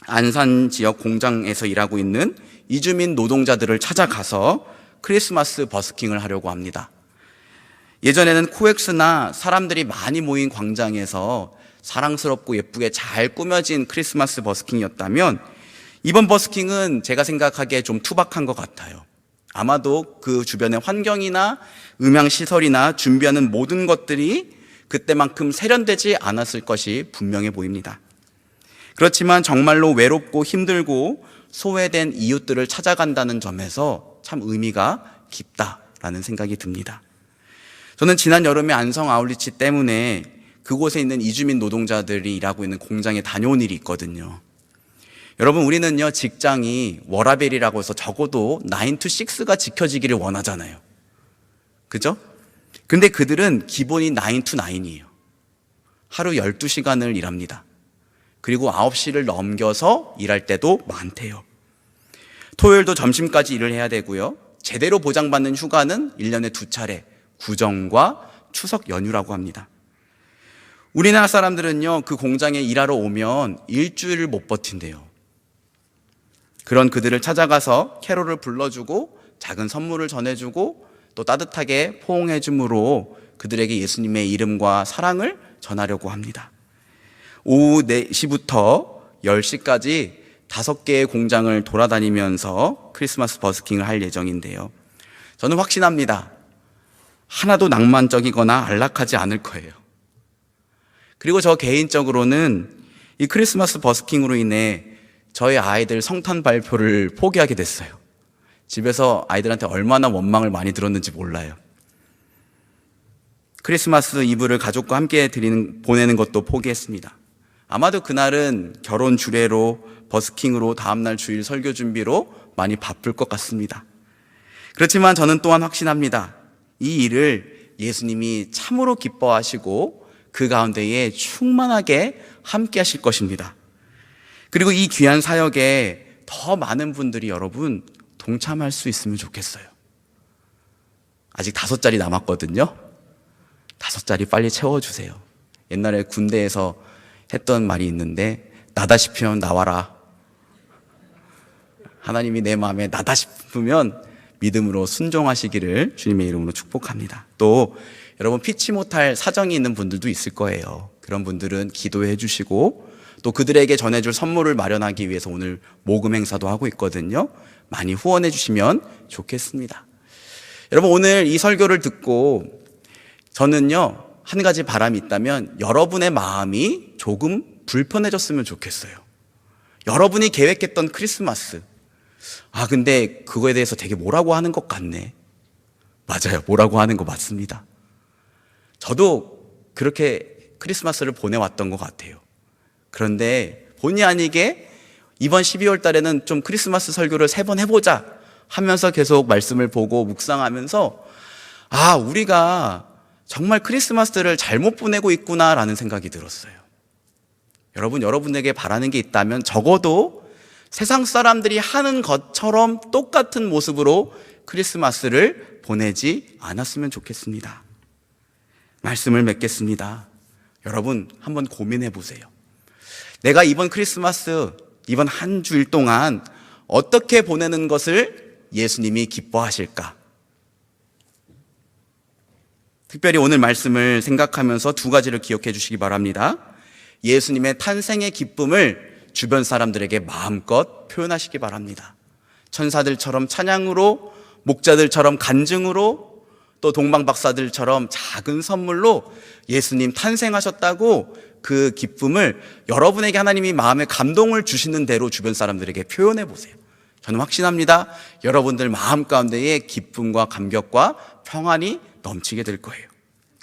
안산 지역 공장에서 일하고 있는 이주민 노동자들을 찾아가서 크리스마스 버스킹을 하려고 합니다. 예전에는 코엑스나 사람들이 많이 모인 광장에서 사랑스럽고 예쁘게 잘 꾸며진 크리스마스 버스킹이었다면 이번 버스킹은 제가 생각하기에 좀 투박한 것 같아요. 아마도 그 주변의 환경이나 음향시설이나 준비하는 모든 것들이 그때만큼 세련되지 않았을 것이 분명해 보입니다. 그렇지만 정말로 외롭고 힘들고 소외된 이웃들을 찾아간다는 점에서 참 의미가 깊다라는 생각이 듭니다. 저는 지난 여름에 안성 아울리치 때문에 그곳에 있는 이주민 노동자들이 일하고 있는 공장에 다녀온 일이 있거든요. 여러분, 우리는요, 직장이 워라벨이라고 해서 적어도 9 to 6가 지켜지기를 원하잖아요. 그죠? 근데 그들은 기본이 9 to 9이에요. 하루 12시간을 일합니다. 그리고 9시를 넘겨서 일할 때도 많대요. 토요일도 점심까지 일을 해야 되고요. 제대로 보장받는 휴가는 1년에 2차례, 구정과 추석 연휴라고 합니다. 우리나라 사람들은요, 그 공장에 일하러 오면 일주일을 못 버틴대요. 그런 그들을 찾아가서 캐롤을 불러주고 작은 선물을 전해주고 또 따뜻하게 포옹해줌으로 그들에게 예수님의 이름과 사랑을 전하려고 합니다. 오후 4시부터 10시까지 5개의 공장을 돌아다니면서 크리스마스 버스킹을 할 예정인데요. 저는 확신합니다. 하나도 낭만적이거나 안락하지 않을 거예요. 그리고 저 개인적으로는 이 크리스마스 버스킹으로 인해 저희 아이들 성탄 발표를 포기하게 됐어요. 집에서 아이들한테 얼마나 원망을 많이 들었는지 몰라요. 크리스마스 이브를 가족과 함께 보내는 것도 포기했습니다. 아마도 그날은 결혼 주례로 버스킹으로 다음날 주일 설교 준비로 많이 바쁠 것 같습니다. 그렇지만 저는 또한 확신합니다. 이 일을 예수님이 참으로 기뻐하시고 그 가운데에 충만하게 함께 하실 것입니다. 그리고 이 귀한 사역에 더 많은 분들이 여러분 동참할 수 있으면 좋겠어요. 아직 5자리 남았거든요. 5자리 빨리 채워주세요. 옛날에 군대에서 했던 말이 있는데, 나다 싶으면 나와라. 하나님이 내 마음에 나다 싶으면 믿음으로 순종하시기를 주님의 이름으로 축복합니다. 또 여러분, 피치 못할 사정이 있는 분들도 있을 거예요. 그런 분들은 기도해 주시고 또 그들에게 전해줄 선물을 마련하기 위해서 오늘 모금 행사도 하고 있거든요. 많이 후원해 주시면 좋겠습니다. 여러분, 오늘 이 설교를 듣고 저는요, 한 가지 바람이 있다면 여러분의 마음이 조금 불편해졌으면 좋겠어요. 여러분이 계획했던 크리스마스, 근데 그거에 대해서 되게 뭐라고 하는 것 같네. 맞아요, 뭐라고 하는 거 맞습니다. 저도 그렇게 크리스마스를 보내왔던 것 같아요. 그런데 본의 아니게 이번 12월 달에는 좀 크리스마스 설교를 3번 해보자 하면서 계속 말씀을 보고 묵상하면서 우리가 정말 크리스마스를 잘못 보내고 있구나라는 생각이 들었어요. 여러분에게 바라는 게 있다면 적어도 세상 사람들이 하는 것처럼 똑같은 모습으로 크리스마스를 보내지 않았으면 좋겠습니다. 말씀을 맺겠습니다. 여러분, 한번 고민해 보세요. 내가 이번 크리스마스, 이번 한 주일 동안 어떻게 보내는 것을 예수님이 기뻐하실까? 특별히 오늘 말씀을 생각하면서 2가지를 기억해 주시기 바랍니다. 예수님의 탄생의 기쁨을 주변 사람들에게 마음껏 표현하시기 바랍니다. 천사들처럼 찬양으로, 목자들처럼 간증으로, 또 동방박사들처럼 작은 선물로 예수님 탄생하셨다고 그 기쁨을 여러분에게 하나님이 마음에 감동을 주시는 대로 주변 사람들에게 표현해 보세요. 저는 확신합니다. 여러분들 마음 가운데에 기쁨과 감격과 평안이 넘치게 될 거예요.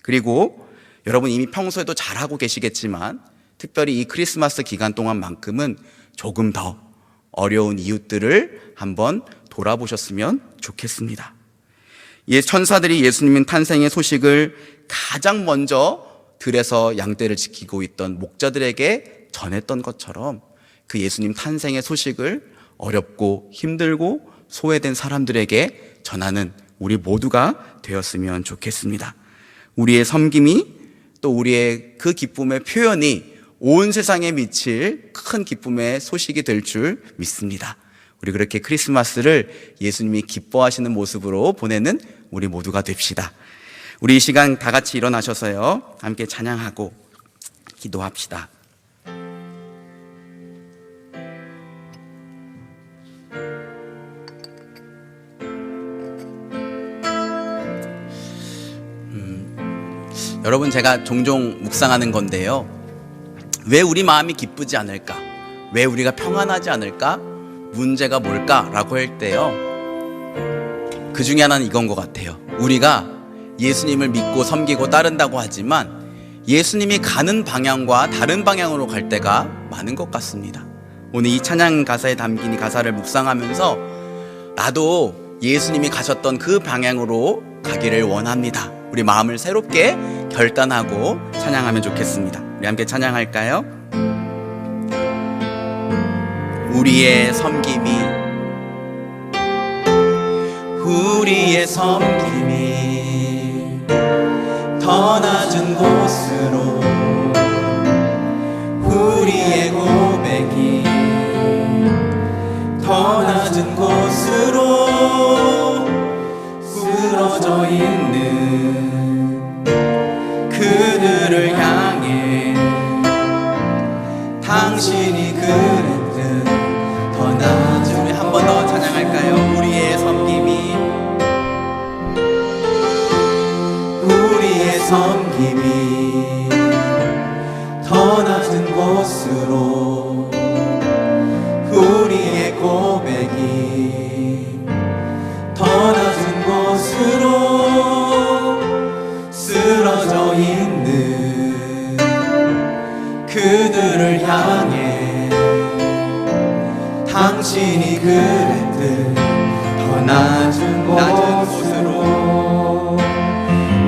그리고 여러분 이미 평소에도 잘하고 계시겠지만 특별히 이 크리스마스 기간 동안만큼은 조금 더 어려운 이웃들을 한번 돌아보셨으면 좋겠습니다. 천사들이 예수님 탄생의 소식을 가장 먼저 들에서 양떼를 지키고 있던 목자들에게 전했던 것처럼 그 예수님 탄생의 소식을 어렵고 힘들고 소외된 사람들에게 전하는 우리 모두가 되었으면 좋겠습니다. 우리의 섬김이 또 우리의 그 기쁨의 표현이 온 세상에 미칠 큰 기쁨의 소식이 될 줄 믿습니다. 우리 그렇게 크리스마스를 예수님이 기뻐하시는 모습으로 보내는 우리 모두가 됩시다. 우리 이 시간 다 같이 일어나셔서요, 함께 찬양하고 기도합시다. 여러분, 제가 종종 묵상하는 건데요, 왜 우리 마음이 기쁘지 않을까? 왜 우리가 평안하지 않을까? 문제가 뭘까라고 할 때요, 그 중에 하나는 이건 것 같아요. 우리가 예수님을 믿고 섬기고 따른다고 하지만 예수님이 가는 방향과 다른 방향으로 갈 때가 많은 것 같습니다. 오늘 이 찬양 가사에 담긴 이 가사를 묵상하면서 나도 예수님이 가셨던 그 방향으로 가기를 원합니다. 우리 마음을 새롭게 결단하고 찬양하면 좋겠습니다. 우리 함께 찬양할까요? 우리의 섬김이 더 낮은 곳으로, 우리의 고백이 더 낮은 곳으로 쓰러져 있는 그들을 향해 당신이 그랬듯 더 낮은, 우리 한 번 더 찬양할까요? 우리의 섬김이 더 낮은 곳으로, 우리의 고백이 더 낮은 곳으로 쓰러져 있는 그들을 향해 당신이 그랬듯 더 낮은 곳으로,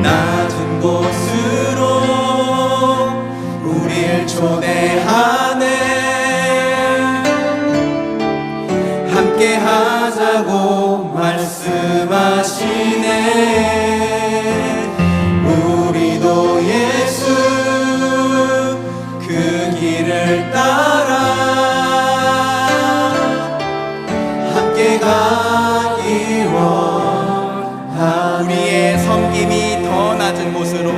낮은 곳으로 우릴 초대하네. 함께 하자고 말씀하시네. 우리도 예수 그 길을 따라 함께 가기 원하. 우리의 섬김이 더 낮은 곳으로,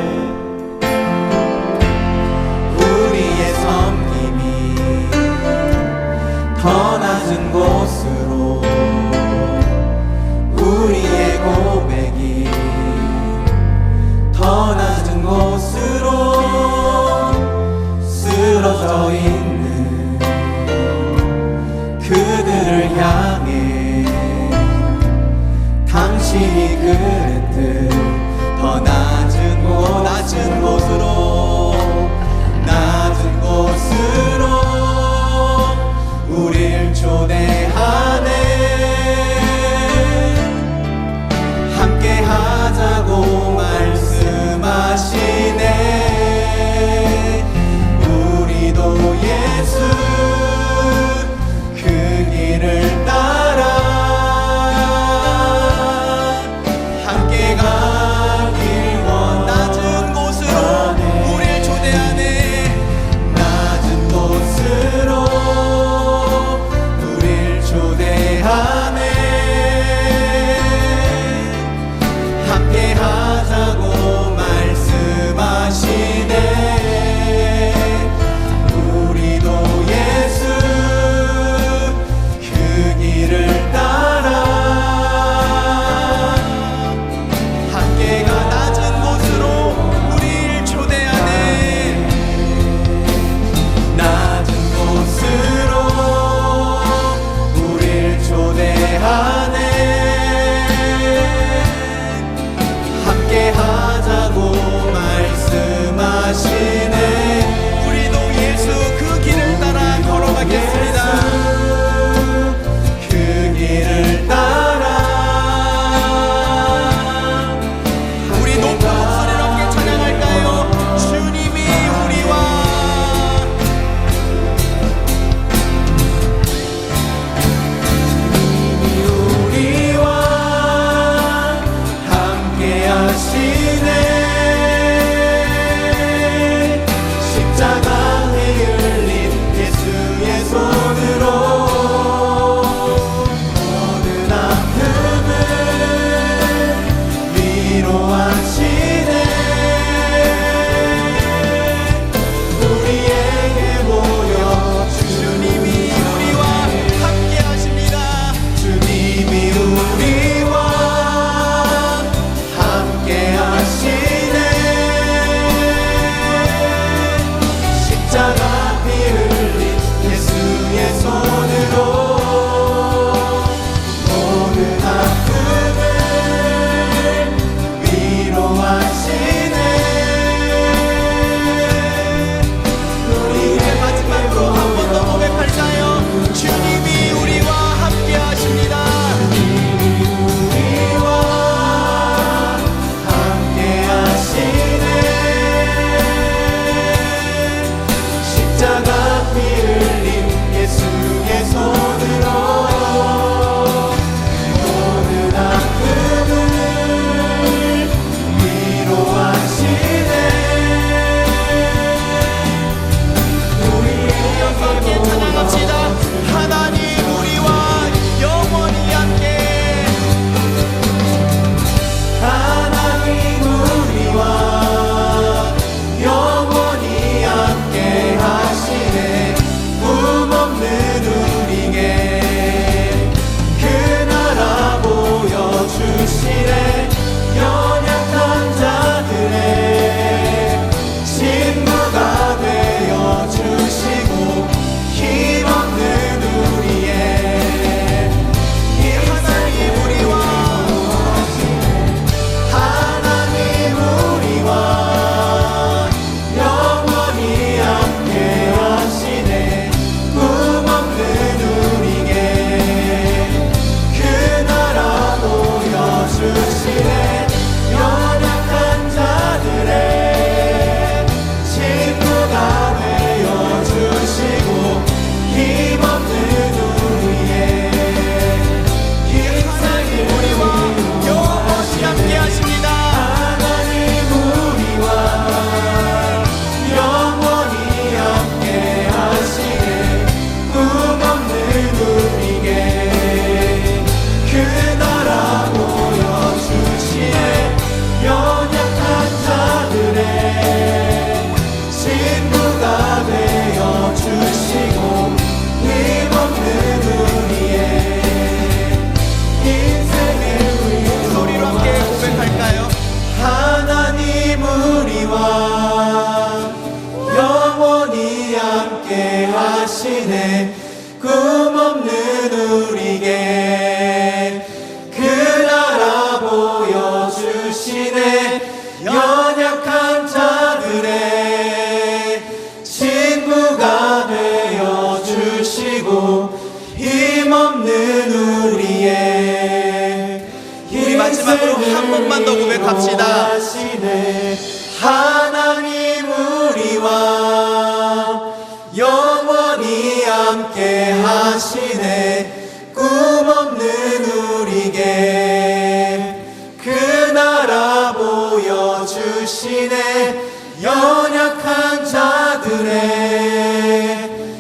하시네. 연약한 자들의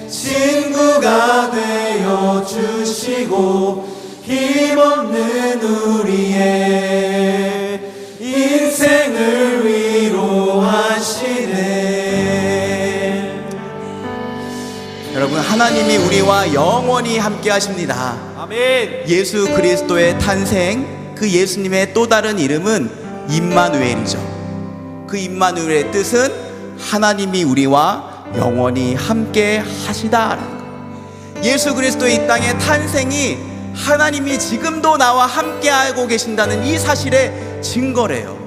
친구가 되어 주시고 힘없는 우리의 인생을 위로하시네. 여러분, 하나님이 우리와 영원히 함께 하십니다. 아멘. 예수 그리스도의 탄생, 그 예수님의 또 다른 이름은 임마누엘이죠. 그 임마누엘의 뜻은 하나님이 우리와 영원히 함께 하시다라는 것. 예수 그리스도의 이 땅의 탄생이 하나님이 지금도 나와 함께하고 계신다는 이 사실의 증거래요.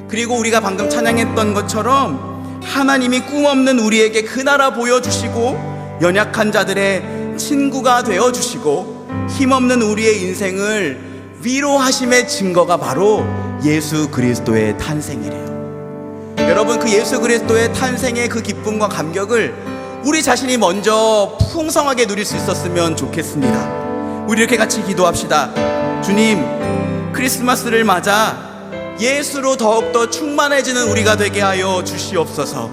그리고 우리가 방금 찬양했던 것처럼 하나님이 꿈없는 우리에게 그 나라 보여주시고 연약한 자들의 친구가 되어주시고 힘없는 우리의 인생을 위로하심의 증거가 바로 예수 그리스도의 탄생이래요. 여러분, 그 예수 그리스도의 탄생의 그 기쁨과 감격을 우리 자신이 먼저 풍성하게 누릴 수 있었으면 좋겠습니다. 우리 이렇게 같이 기도합시다. 주님, 크리스마스를 맞아 예수로 더욱더 충만해지는 우리가 되게 하여 주시옵소서.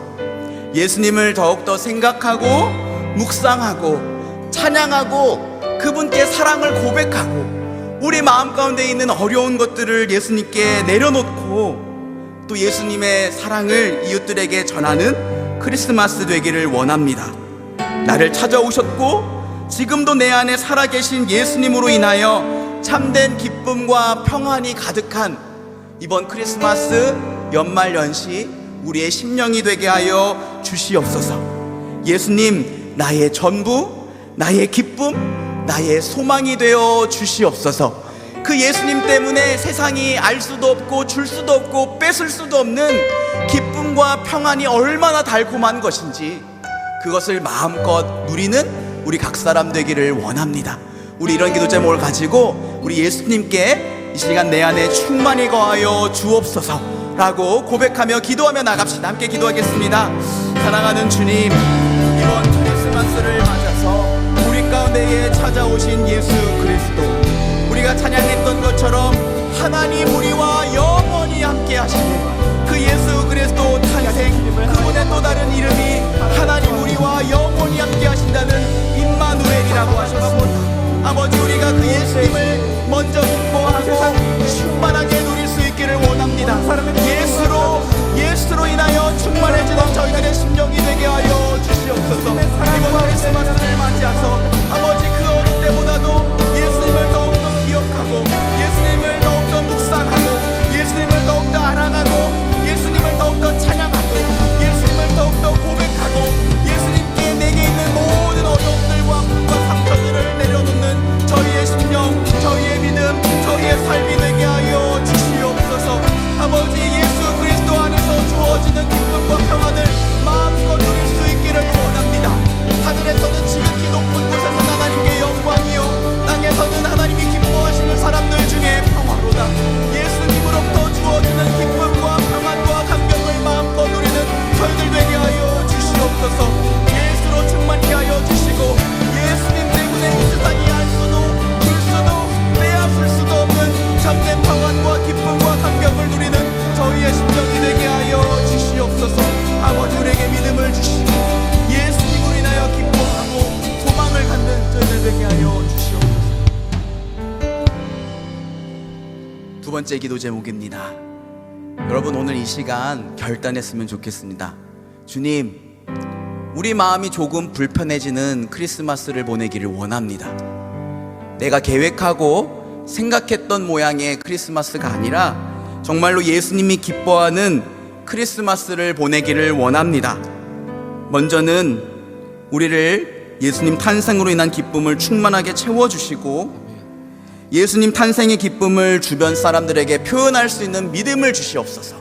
예수님을 더욱더 생각하고 묵상하고 찬양하고 그분께 사랑을 고백하고 우리 마음 가운데 있는 어려운 것들을 예수님께 내려놓고 또 예수님의 사랑을 이웃들에게 전하는 크리스마스 되기를 원합니다. 나를 찾아오셨고 지금도 내 안에 살아계신 예수님으로 인하여 참된 기쁨과 평안이 가득한 이번 크리스마스 연말연시 우리의 심령이 되게 하여 주시옵소서. 예수님, 나의 전부, 나의 기쁨, 나의 소망이 되어 주시옵소서. 그 예수님 때문에 세상이 알 수도 없고 줄 수도 없고 뺏을 수도 없는 기쁨과 평안이 얼마나 달콤한 것인지 그것을 마음껏 누리는 우리 각 사람 되기를 원합니다. 우리 이런 기도 제목을 가지고 우리 예수님께 이 시간 내 안에 충만히 거하여 주옵소서 라고 고백하며 기도하며 나갑시다. 함께 기도하겠습니다. 사랑하는 주님, 이번 크리스마스를 맞아서 우리 가운데에 찾아오신 예수 그리스도, 우리가 찬양했던 것처럼 하나님 우리와 영원히 함께 하시는 그 예수 그리스도 탄생, 그분의 또 다른 이름이 하나님 우리와 영원히 함께 하신다는 임마누엘이라고 하셨습니다. 아버지, 우리가 그 예수님을 먼저 기뻐하고 충만하게 누릴 수 있기를 원합니다. 예수로 인하여 충만해지는 저희들의 심령이 되게 하여 주시옵소서. 이번 크리스마스를 맞이해서 아버지, 그 어느 때보다도 예수님을 더욱더 기억하고 예수님을 더욱더 묵상하고 예수님을 더욱더 알아가고 예수님을 더욱더 찬양하고 예수님을 더욱더 고백하고 예수님께 내게 있는 모든 어려움들과 아픔과 상처들을 내려놓는 저희의 심령, 저희의 믿음, 저희의 삶이 되게 하여 주시옵소서. 아버지, 예수 그리스도 안에서 주어지는 기쁨과 평안을 마음껏 누릴 수 있기를 원합니다. 하늘에서는 지극히 높은 곳에서 하나님께 영광이요 땅에서는 하나님이 기뻐하시는 사람들 중에 평화로다. 예수님으로부터 주어지는 기쁨과 평안과 감격을 마음껏 누리는 저희들 되게 하여 주시옵소서. 예수로 충만케 하여 주시고 예수님 때문에 이 세상이 알 수도 줄 수도 빼앗을 수도 없는 참된 평안과 기쁨과 감격을 누리는 저희의 심령이 되게 하여 주시옵소서. 아버지, 우리에게 믿음을 주시고 예수님으로 인하여 기뻐하고 소망을 갖는 저희들 되게 하여 주시옵소서. 두 번째 기도 제목입니다. 여러분, 오늘 이 시간 결단했으면 좋겠습니다. 주님, 우리 마음이 조금 불편해지는 크리스마스를 보내기를 원합니다. 내가 계획하고 생각했던 모양의 크리스마스가 아니라 정말로 예수님이 기뻐하는 크리스마스를 보내기를 원합니다. 먼저는 우리를 예수님 탄생으로 인한 기쁨을 충만하게 채워주시고 예수님 탄생의 기쁨을 주변 사람들에게 표현할 수 있는 믿음을 주시옵소서.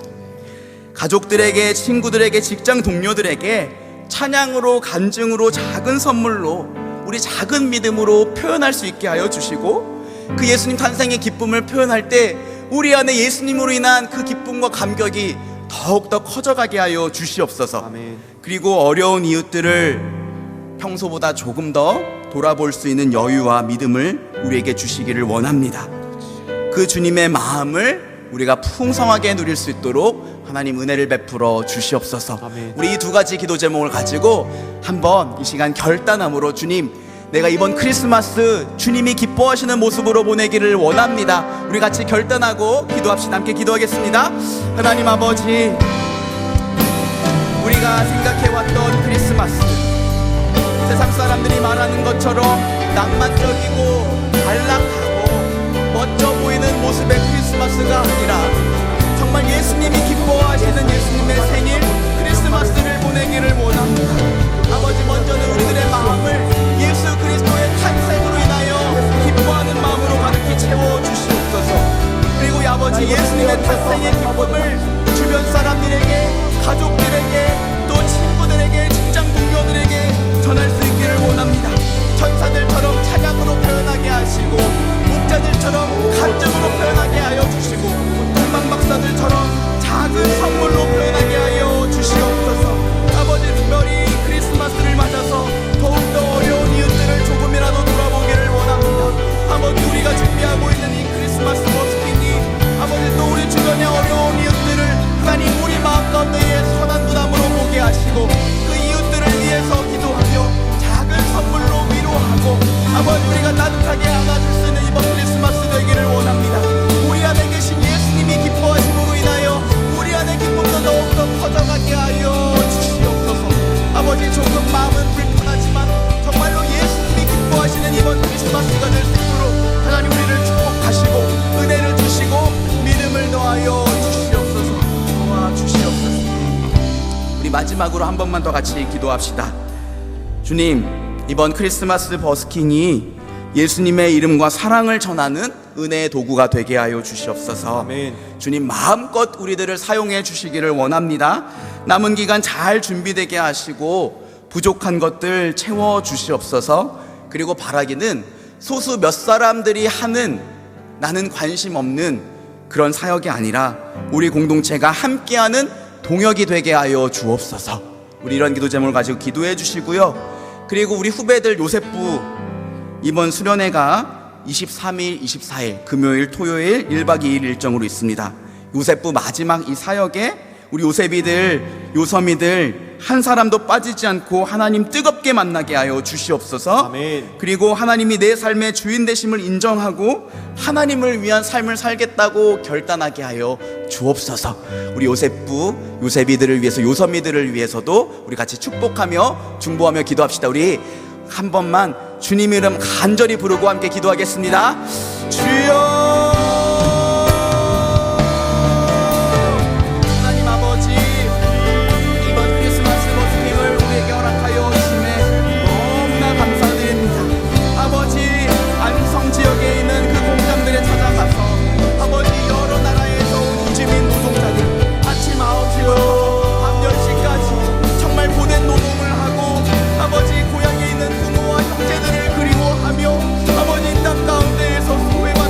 가족들에게, 친구들에게, 직장 동료들에게 찬양으로, 간증으로, 작은 선물로, 우리 작은 믿음으로 표현할 수 있게 하여 주시고 그 예수님 탄생의 기쁨을 표현할 때 우리 안에 예수님으로 인한 그 기쁨과 감격이 더욱더 커져가게 하여 주시옵소서. 아멘. 그리고 어려운 이웃들을 평소보다 조금 더 돌아볼 수 있는 여유와 믿음을 우리에게 주시기를 원합니다. 그 주님의 마음을 우리가 풍성하게 누릴 수 있도록 하나님 은혜를 베풀어 주시옵소서. 아멘. 우리 이 두 가지 기도 제목을 가지고 한번 이 시간 결단함으로 주님, 내가 이번 크리스마스 주님이 기뻐하시는 모습으로 보내기를 원합니다. 우리 같이 결단하고 기도합시다. 함께 기도하겠습니다. 하나님 아버지, 우리가 생각해왔던 크리스마스, 세상 사람들이 말하는 것처럼 낭만적이고 안락하고 멋져 보이는 모습의 크리스마스가 아니라 정말 예수님이 기뻐하시는 예수님의 생일 크리스마스를 보내기를 원합니다. 아버지, 먼저는 우리들의 마음을 예수 그리스도의 탄생으로 인하여 기뻐하는 마음으로 가득히 채워주시옵소서. 그리고 아버지, 예수님의 탄생의 기쁨을 주변 사람들에게, 가족들에게, 또 친구들에게, 직장 동료들에게 전할 수 있기를 원합니다. 천사들처럼 찬양으로 표현하게 하시고, 목자들처럼 간증으로 표현하게 하여 주시고, 동방 박사들처럼 작은 선물로 표현하게 하여 주시옵소서. 아버지, 특별히 크리스마스를 맞아서 더욱더 어려운 이웃들을 조금이라도 돌아보기를 원합니다. 아버지, 우리가 준비하고 있는 이 크리스마스 버스킹이 아버지, 또 우리 주변의 어려운 이웃들을 하나님 우리 마음 가운데에 선한 눈함으로 보게 하시고, 그 이웃들을 위해서 기도하며 작은 선물로 위로하고, 아버지, 우리가 따뜻하게 안아줄 수 있는 이번 크리스마스 되기를 원합니다. 우리 안에 계신 예수님이 기뻐하심으로 인하여 우리 안에 기쁨도 더욱더 커져가게 하여 주시옵소서. 아버지, 조금 마음은 불편하지만 정말로 예수님이 기뻐하시는 이번 크리스마스가 될 수 있도록 하나님 우리를 축복하시고 은혜를 주시고 믿음을 더하여 주시옵소서. 도와주시옵소서. 우리 마지막으로 한 번만 더 같이 기도합시다. 주님, 이번 크리스마스 버스킹이 예수님의 이름과 사랑을 전하는 은혜의 도구가 되게 하여 주시옵소서. 아멘. 주님, 마음껏 우리들을 사용해 주시기를 원합니다. 남은 기간 잘 준비되게 하시고 부족한 것들 채워 주시옵소서. 그리고 바라기는 소수 몇 사람들이 하는, 나는 관심 없는 그런 사역이 아니라 우리 공동체가 함께하는 동역이 되게 하여 주옵소서. 우리 이런 기도 제목을 가지고 기도해 주시고요. 그리고 우리 후배들 요셉부 이번 수련회가 23일, 24일 금요일, 토요일 1박 2일 일정으로 있습니다. 요셉부 마지막 이 사역에 우리 요셉이들, 요섬이들 한 사람도 빠지지 않고 하나님 뜨겁게 만나게 하여 주시옵소서. 아멘. 그리고 하나님이 내 삶의 주인 되심을 인정하고 하나님을 위한 삶을 살겠다고 결단하게 하여 주옵소서. 우리 요셉부, 요셉이들을 위해서, 요섬이들을 위해서도 우리 같이 축복하며 중보하며 기도합시다. 우리 한 번만 주님 이름 간절히 부르고 함께 기도하겠습니다. 주여, 하나님 아버지, 이번 크리스마스 버스킹을 우리에게 허락하여 주심에 너무나 감사드립니다. 아버지, 안성 지역에 있는 그 공장들에 찾아가서 아버지, 여러 나라에서 온 이주민 노동자들 아침 9시부터 밤 10시까지 정말 고된 노동을 하고, 아버지, 고향에 있는 부모와 형제들을 그리워하며 아버지, 땅 가운데에서 소외받는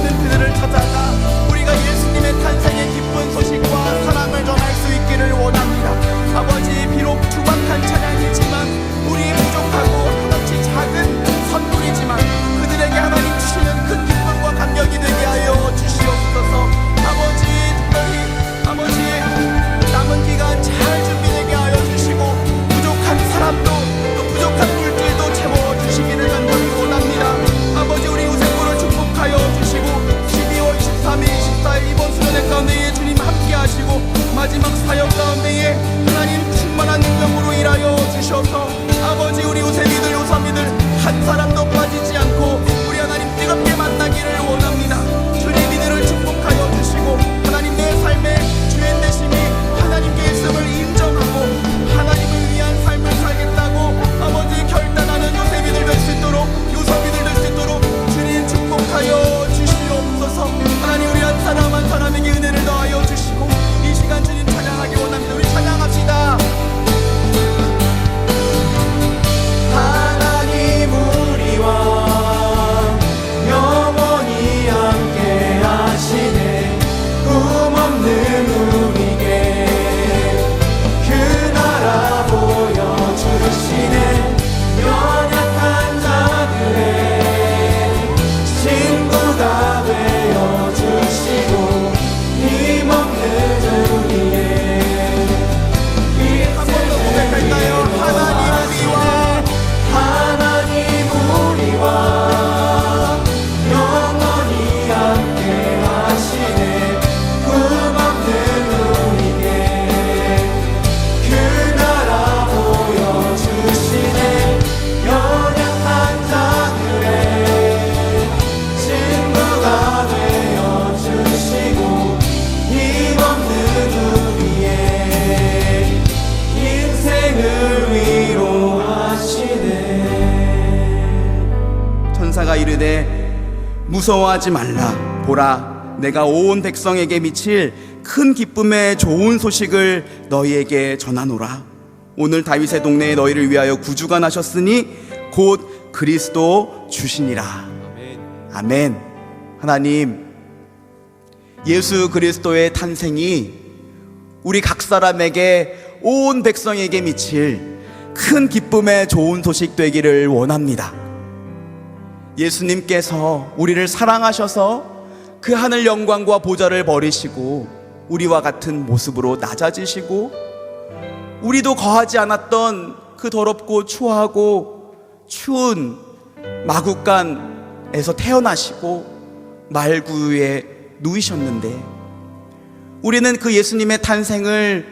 이르되 무서워하지 말라. 보라, 내가 온 백성에게 미칠 큰 기쁨의 좋은 소식을 너희에게 전하노라. 오늘 다윗의 동네에 너희를 위하여 구주가 나셨으니 곧 그리스도 주시니라. 아멘. 하나님, 예수 그리스도의 탄생이 우리 각 사람에게, 온 백성에게 미칠 큰 기쁨의 좋은 소식 되기를 원합니다. 예수님께서 우리를 사랑하셔서 그 하늘 영광과 보좌를 버리시고 우리와 같은 모습으로 낮아지시고, 우리도 거하지 않았던 그 더럽고 추하고 추운 마국간에서 태어나시고 말구유에 누이셨는데, 우리는 그 예수님의 탄생을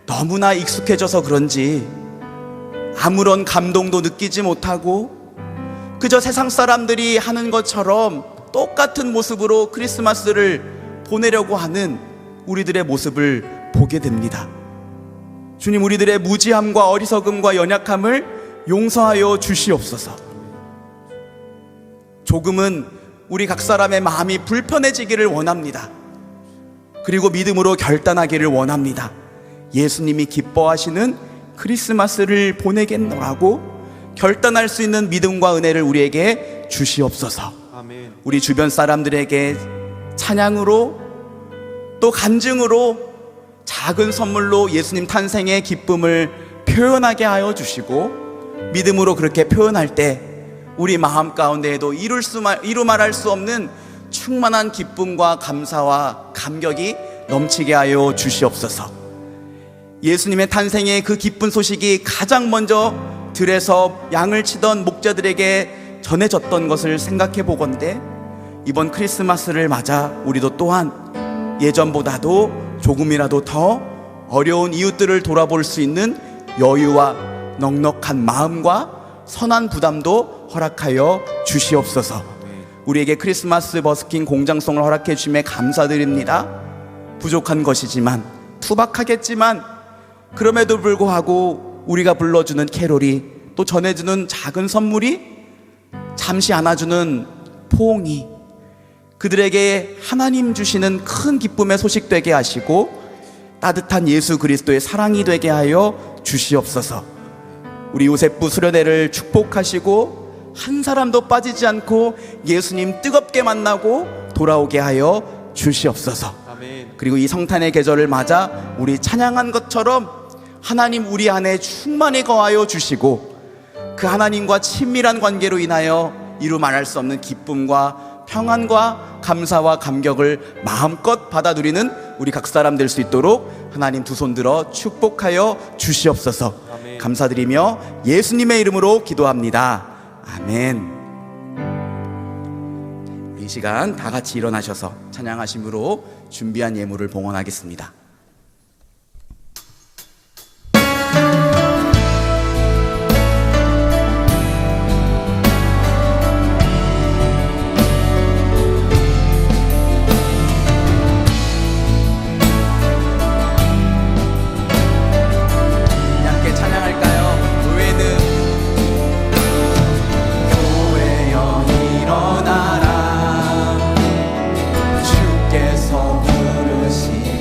너무나 익숙해져서 그런지 아무런 감동도 느끼지 못하고 그저 세상 사람들이 하는 것처럼 똑같은 모습으로 크리스마스를 보내려고 하는 우리들의 모습을 보게 됩니다. 주님, 우리들의 무지함과 어리석음과 연약함을 용서하여 주시옵소서. 조금은 우리 각 사람의 마음이 불편해지기를 원합니다. 그리고 믿음으로 결단하기를 원합니다. 예수님이 기뻐하시는 크리스마스를 보내겠노라고 결단할 수 있는 믿음과 은혜를 우리에게 주시옵소서. 아멘. 우리 주변 사람들에게 찬양으로 또 간증으로 작은 선물로 예수님 탄생의 기쁨을 표현하게 하여 주시고, 믿음으로 그렇게 표현할 때 우리 마음 가운데에도 이루 말할 수 없는 충만한 기쁨과 감사와 감격이 넘치게 하여 주시옵소서. 예수님의 탄생의 그 기쁜 소식이 가장 먼저 들에서 양을 치던 목자들에게 전해졌던 것을 생각해 보건대, 이번 크리스마스를 맞아 우리도 또한 예전보다도 조금이라도 더 어려운 이웃들을 돌아볼 수 있는 여유와 넉넉한 마음과 선한 부담도 허락하여 주시옵소서. 우리에게 크리스마스 버스킹 공장송을 허락해 주심에 감사드립니다. 부족한 것이지만, 투박하겠지만, 그럼에도 불구하고 우리가 불러주는 캐롤이, 또 전해주는 작은 선물이, 잠시 안아주는 포옹이 그들에게 하나님 주시는 큰 기쁨의 소식 되게 하시고 따뜻한 예수 그리스도의 사랑이 되게 하여 주시옵소서. 우리 요셉부 수련회를 축복하시고 한 사람도 빠지지 않고 예수님 뜨겁게 만나고 돌아오게 하여 주시옵소서. 아멘. 그리고 이 성탄의 계절을 맞아 우리 찬양한 것처럼 하나님 우리 안에 충만히 거하여 주시고, 그 하나님과 친밀한 관계로 인하여 이루 말할 수 없는 기쁨과 평안과 감사와 감격을 마음껏 받아 누리는 우리 각 사람 될 수 있도록 하나님 두 손 들어 축복하여 주시옵소서. 아멘. 감사드리며 예수님의 이름으로 기도합니다. 아멘. 이 시간 다 같이 일어나셔서 찬양하심으로 준비한 예물을 봉헌하겠습니다. 주께서 부르시니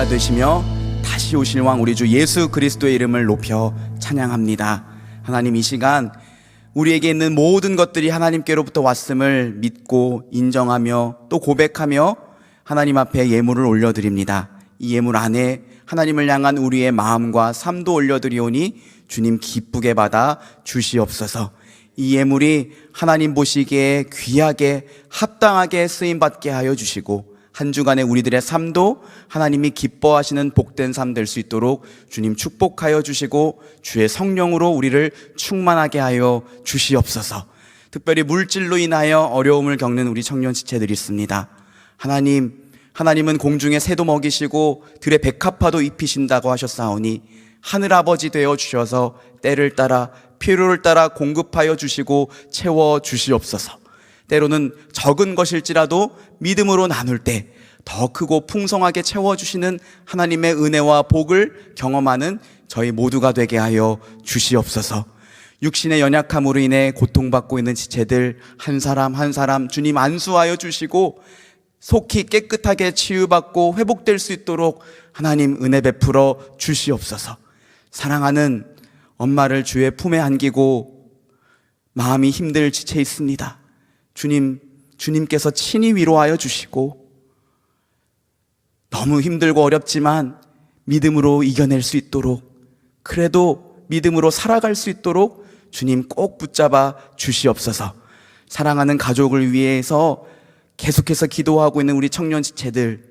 되시며 다시 오실 왕 우리 주 예수 그리스도의 이름을 높여 찬양합니다. 하나님, 이 시간 우리에게 있는 모든 것들이 하나님께로부터 왔음을 믿고 인정하며 또 고백하며 하나님 앞에 예물을 올려드립니다. 이 예물 안에 하나님을 향한 우리의 마음과 삶도 올려드리오니 주님 기쁘게 받아 주시옵소서. 이 예물이 하나님 보시기에 귀하게 합당하게 쓰임받게 하여 주시고 한 주간의 우리들의 삶도 하나님이 기뻐하시는 복된 삶 될 수 있도록 주님 축복하여 주시고 주의 성령으로 우리를 충만하게 하여 주시옵소서. 특별히 물질로 인하여 어려움을 겪는 우리 청년 지체들이 있습니다. 하나님은 공중에 새도 먹이시고 들의 백합화도 입히신다고 하셨사오니 하늘아버지 되어 주셔서 때를 따라 필요를 따라 공급하여 주시고 채워 주시옵소서. 때로는 적은 것일지라도 믿음으로 나눌 때 더 크고 풍성하게 채워주시는 하나님의 은혜와 복을 경험하는 저희 모두가 되게 하여 주시옵소서. 육신의 연약함으로 인해 고통받고 있는 지체들 한 사람 한 사람 주님 안수하여 주시고 속히 깨끗하게 치유받고 회복될 수 있도록 하나님 은혜 베풀어 주시옵소서. 사랑하는 엄마를 주의 품에 안기고 마음이 힘들 지체 있습니다. 주님께서 친히 위로하여 주시고 너무 힘들고 어렵지만 믿음으로 이겨낼 수 있도록, 그래도 믿음으로 살아갈 수 있도록 주님 꼭 붙잡아 주시옵소서. 사랑하는 가족을 위해서 계속해서 기도하고 있는 우리 청년 지체들,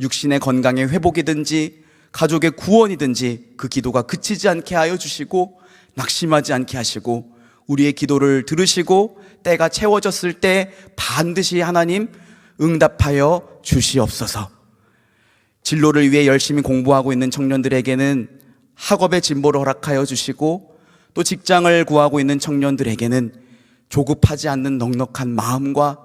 육신의 건강의 회복이든지 가족의 구원이든지 그 기도가 그치지 않게 하여 주시고 낙심하지 않게 하시고 우리의 기도를 들으시고 때가 채워졌을 때 반드시 하나님 응답하여 주시옵소서. 진로를 위해 열심히 공부하고 있는 청년들에게는 학업의 진보를 허락하여 주시고 또 직장을 구하고 있는 청년들에게는 조급하지 않는 넉넉한 마음과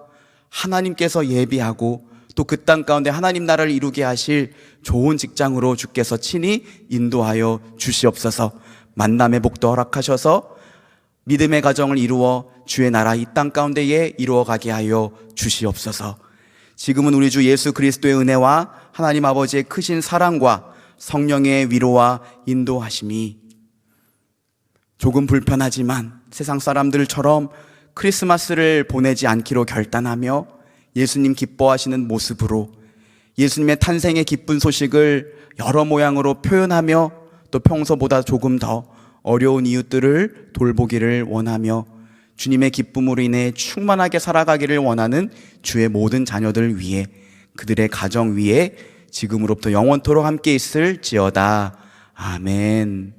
하나님께서 예비하고 또 그 땅 가운데 하나님 나라를 이루게 하실 좋은 직장으로 주께서 친히 인도하여 주시옵소서. 만남의 복도 허락하셔서 믿음의 가정을 이루어 주의 나라 이 땅 가운데에 이루어가게 하여 주시옵소서. 지금은 우리 주 예수 그리스도의 은혜와 하나님 아버지의 크신 사랑과 성령의 위로와 인도하심이 조금 불편하지만 세상 사람들처럼 크리스마스를 보내지 않기로 결단하며 예수님 기뻐하시는 모습으로 예수님의 탄생의 기쁜 소식을 여러 모양으로 표현하며 또 평소보다 조금 더 어려운 이웃들을 돌보기를 원하며 주님의 기쁨으로 인해 충만하게 살아가기를 원하는 주의 모든 자녀들 위해, 그들의 가정 위에 지금으로부터 영원토록 함께 있을지어다. 아멘.